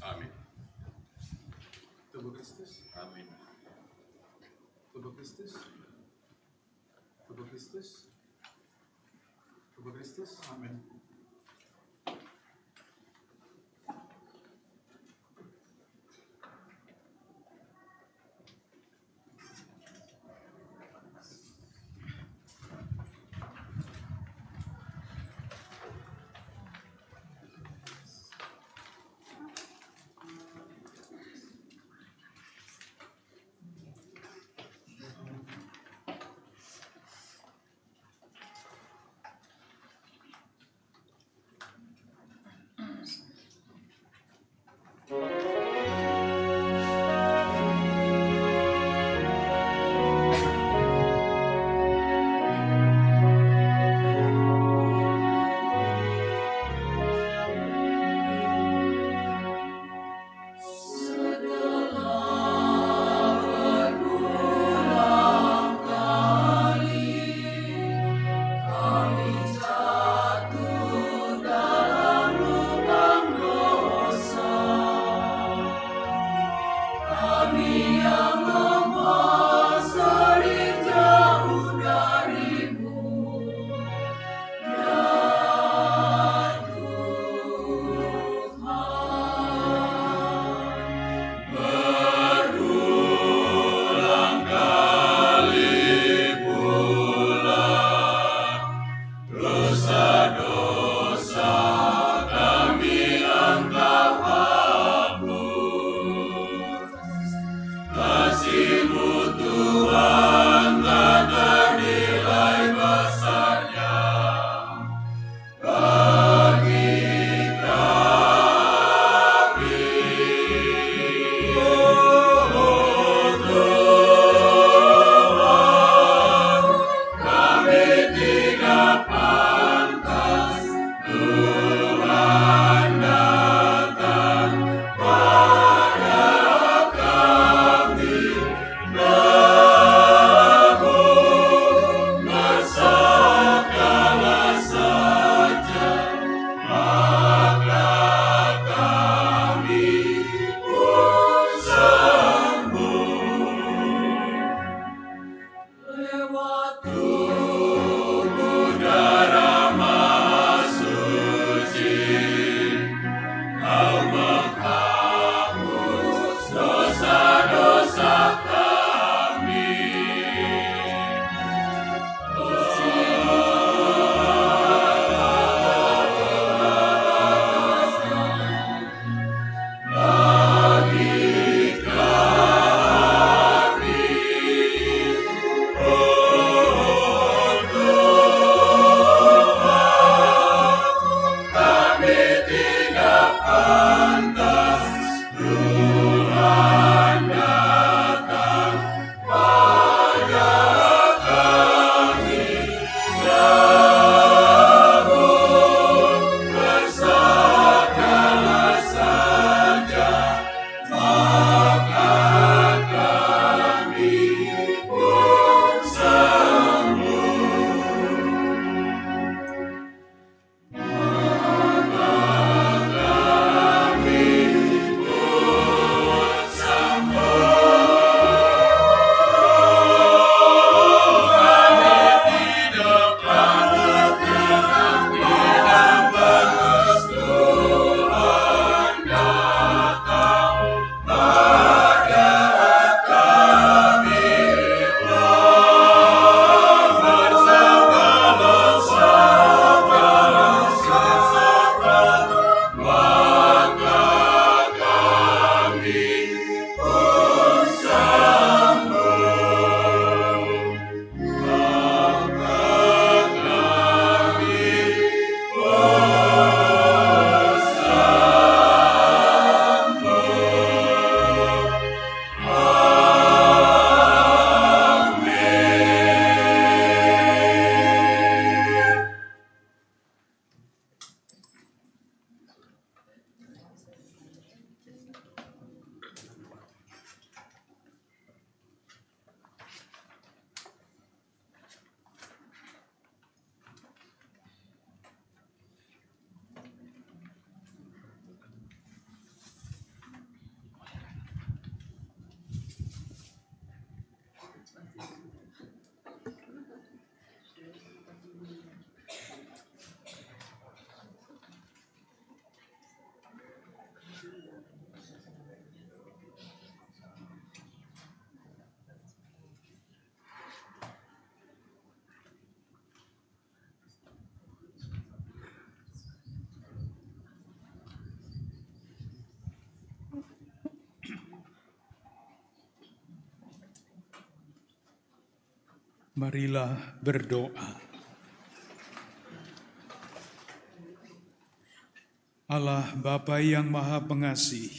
Amin. Tubuh Kristus. Amin. Tubuh Kristus. Tubuh Kristus. Tubuh Kristus. Amin. Marilah berdoa. Allah Bapa yang Maha Pengasih,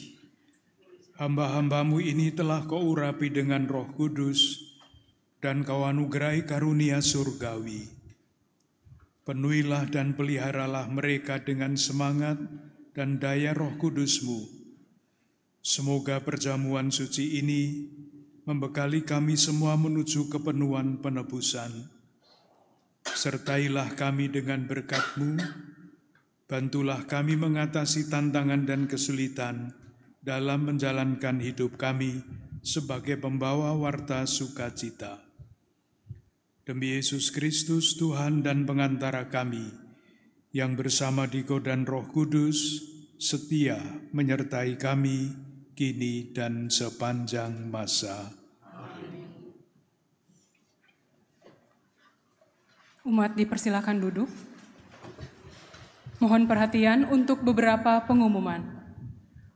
hamba-hambamu ini telah Kau urapi dengan Roh Kudus dan Kau anugerahi karunia surgawi. Penuhilah dan peliharalah mereka dengan semangat dan daya Roh Kudus-Mu. Semoga perjamuan suci ini membekali kami semua menuju kepenuhan penebusan. Sertailah kami dengan berkat-Mu, bantulah kami mengatasi tantangan dan kesulitan dalam menjalankan hidup kami sebagai pembawa warta sukacita. Demi Yesus Kristus, Tuhan dan pengantara kami, yang bersama Dikau dan Roh Kudus setia menyertai kami kini dan sepanjang masa. Umat dipersilakan duduk. Mohon perhatian untuk beberapa pengumuman.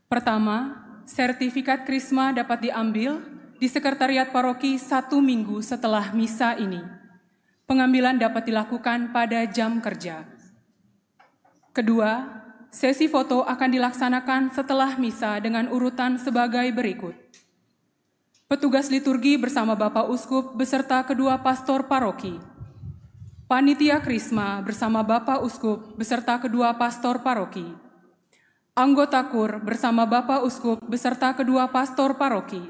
Pertama, sertifikat Krisma dapat diambil di Sekretariat Paroki 1 minggu setelah misa ini. Pengambilan dapat dilakukan pada jam kerja. Kedua, sesi foto akan dilaksanakan setelah misa dengan urutan sebagai berikut. Petugas liturgi bersama Bapak Uskup beserta kedua pastor paroki. Panitia Krisma bersama Bapak Uskup beserta kedua pastor paroki. Anggota KUR bersama Bapak Uskup beserta kedua pastor paroki.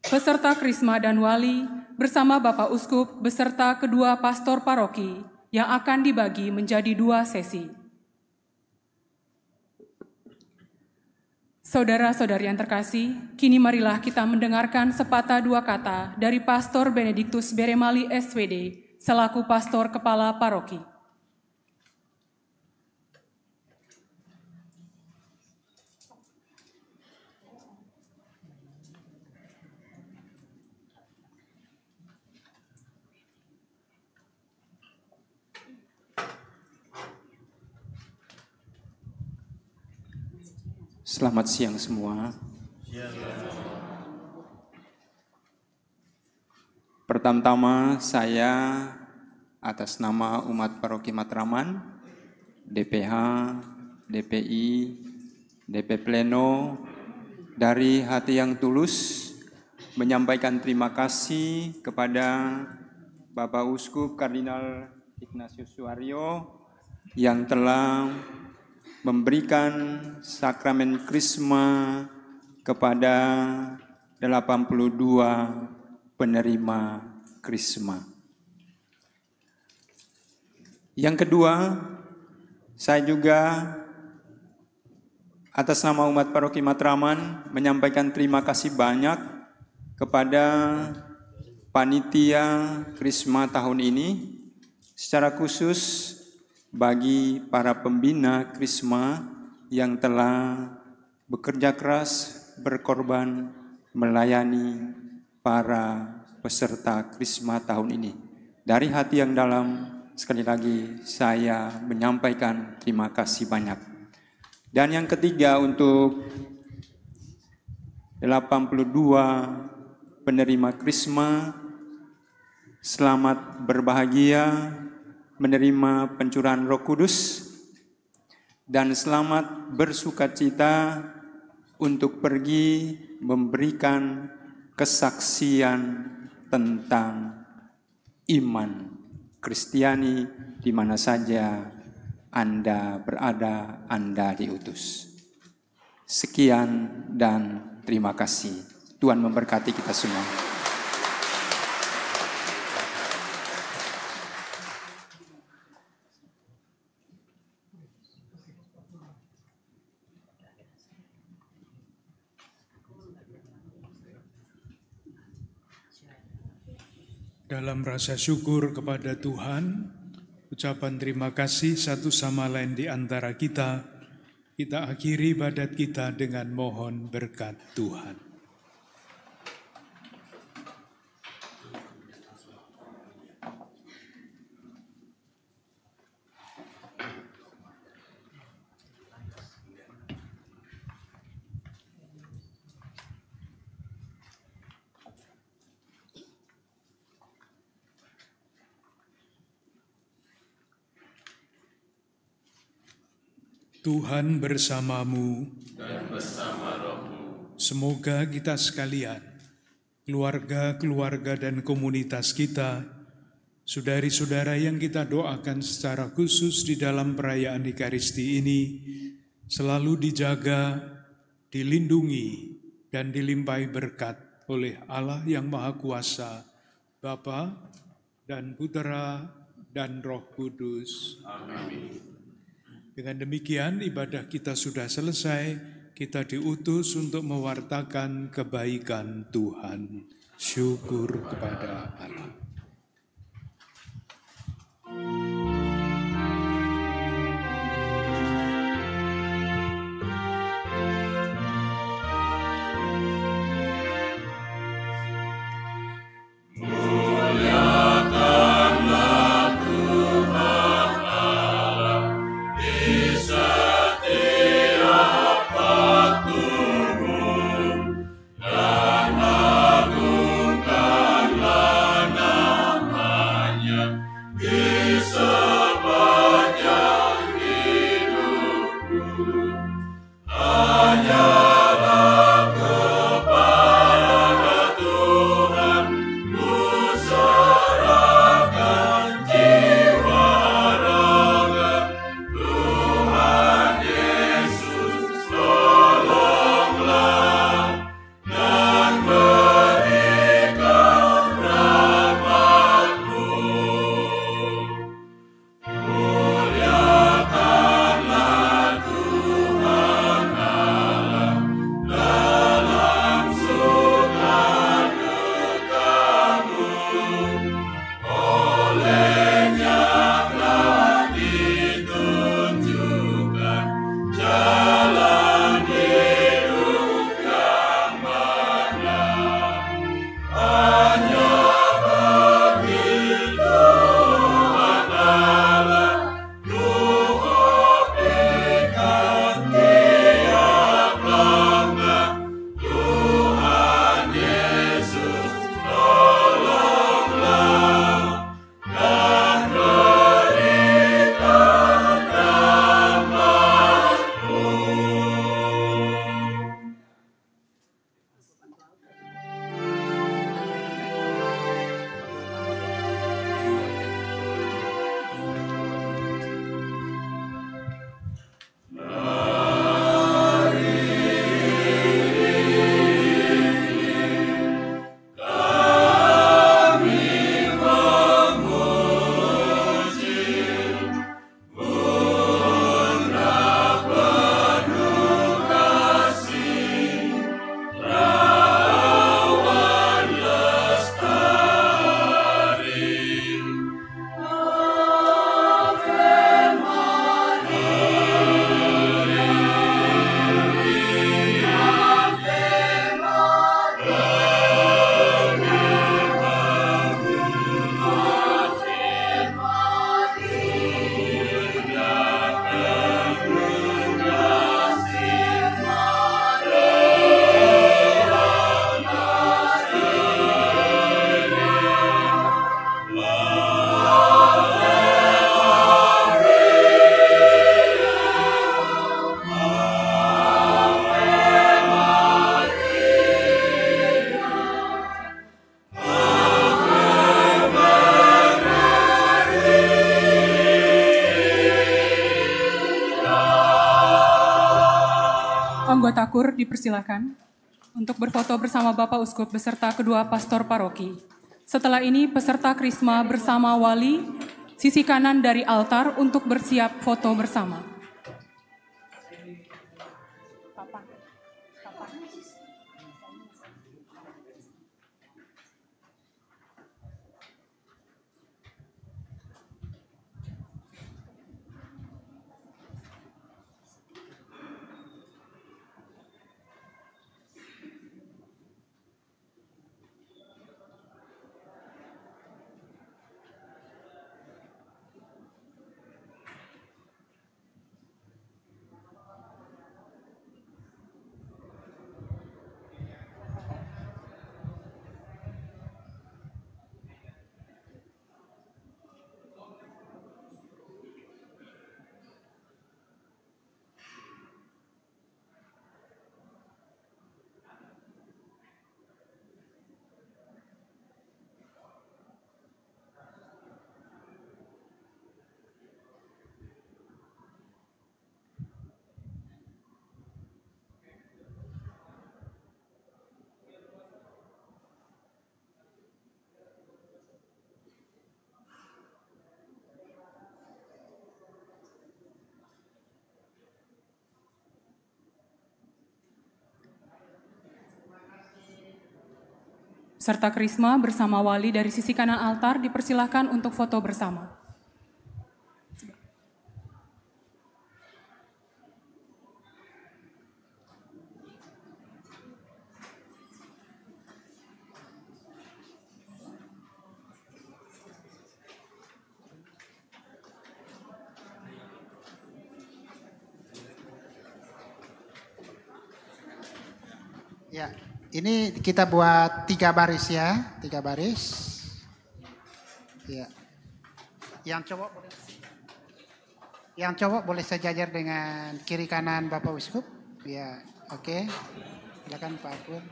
Peserta Krisma dan Wali bersama Bapak Uskup beserta kedua pastor paroki yang akan dibagi menjadi 2 sesi. Saudara-saudari yang terkasih, kini marilah kita mendengarkan sepatah 2 kata dari Pastor Benediktus Beremali SWD, selaku Pastor Kepala Paroki. Selamat siang semua. Pertama-tama saya atas nama umat Paroki Matraman, DPH, DPI, DP Pleno, dari hati yang tulus menyampaikan terima kasih kepada Bapak Uskup Kardinal Ignatius Suaryo yang telah memberikan sakramen Krisma kepada 82 penerima Krisma. Yang kedua, saya juga atas nama umat Paroki Matraman menyampaikan terima kasih banyak kepada panitia Krisma tahun ini, secara khusus bagi para pembina Krisma yang telah bekerja keras, berkorban, melayani para peserta Krisma tahun ini. Dari hati yang dalam, sekali lagi saya menyampaikan terima kasih banyak. Dan yang ketiga, untuk 82 penerima Krisma, selamat berbahagia menerima pencurahan Roh Kudus dan selamat bersukacita untuk pergi memberikan kesaksian tentang iman Kristiani di mana saja Anda berada, Anda diutus. Sekian dan terima kasih. Tuhan memberkati kita semua. Dalam rasa syukur kepada Tuhan, ucapan terima kasih satu sama lain di antara kita, kita akhiri ibadat kita dengan mohon berkat Tuhan. Tuhan bersamamu dan bersama rohmu. Semoga kita sekalian, keluarga-keluarga dan komunitas kita, saudari-saudara yang kita doakan secara khusus di dalam perayaan Ekaristi ini, selalu dijaga, dilindungi, dan dilimpahi berkat oleh Allah yang Maha Kuasa, Bapa dan Putera dan Roh Kudus. Amin. Dengan demikian ibadah kita sudah selesai, kita diutus untuk mewartakan kebaikan Tuhan. Syukur kepada Allah. Anggota KUR dipersilakan untuk berfoto bersama Bapak Uskup beserta kedua pastor paroki. Setelah ini peserta Krisma bersama wali sisi kanan dari altar untuk bersiap foto bersama. serta Krisma bersama wali dari sisi kanan altar dipersilahkan untuk foto bersama. Ya, ini kita buat 3 baris ya, 3 baris. Ya, yang cowok boleh sejajar dengan kiri kanan Bapak Uskup. Ya, oke. Silakan Pak Pur.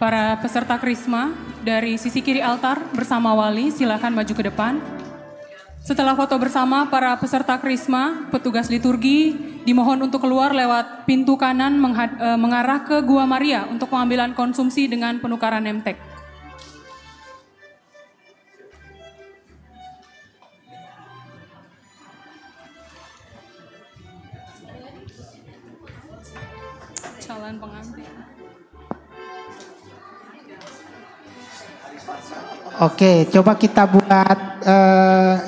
Para peserta Krisma dari sisi kiri altar bersama wali silakan maju ke depan. Setelah foto bersama para peserta Krisma, petugas liturgi dimohon untuk keluar lewat pintu kanan mengarah ke Gua Maria untuk pengambilan konsumsi dengan penukaran nemtek. Calon pengantin. Oke, coba kita buat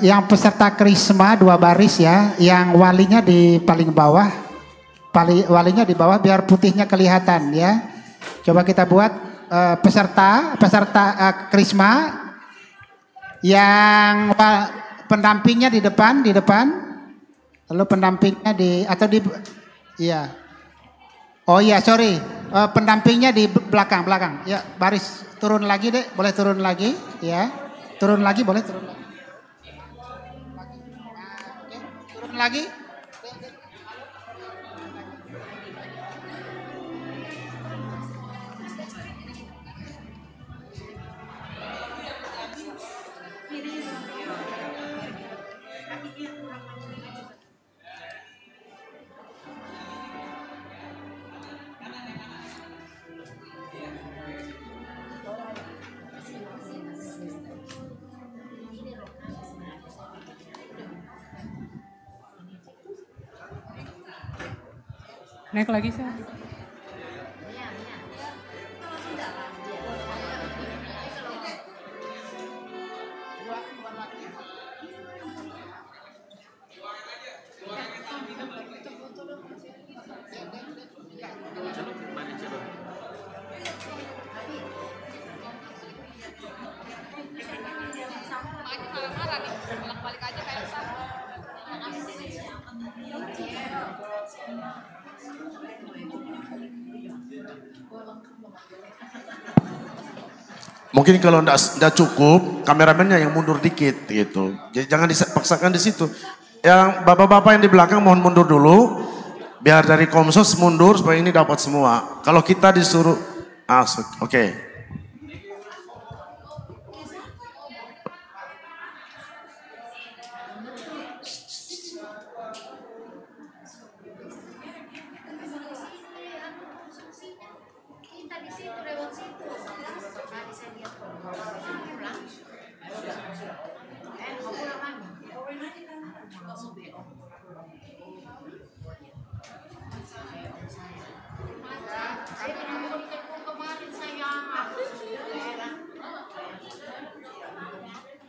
yang peserta Krisma 2 baris ya, yang walinya di paling bawah, walinya di bawah biar putihnya kelihatan ya. Coba kita buat peserta Krisma yang pendampingnya di depan, lalu pendampingnya iya. Oh iya, sorry, pendampingnya di belakang. Ya, baris turun lagi deh, boleh turun lagi, ya. Turun lagi, boleh turun lagi. Turun lagi. Naik lagi saya. Mungkin kalau enggak cukup, kameramennya yang mundur dikit gitu. Jadi jangan dipaksakan di situ. Yang bapak-bapak yang di belakang mohon mundur dulu. Biar dari Komsos mundur supaya ini dapat semua. Kalau kita disuruh, oke.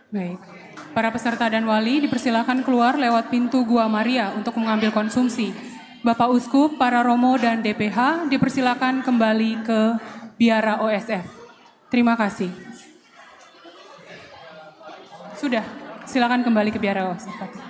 Baik, para peserta dan wali dipersilakan keluar lewat pintu Gua Maria untuk mengambil konsumsi. Bapak Uskup, para Romo dan DPH dipersilakan kembali ke Biara OSF. Terima kasih. Sudah, silakan kembali ke Biara OSF.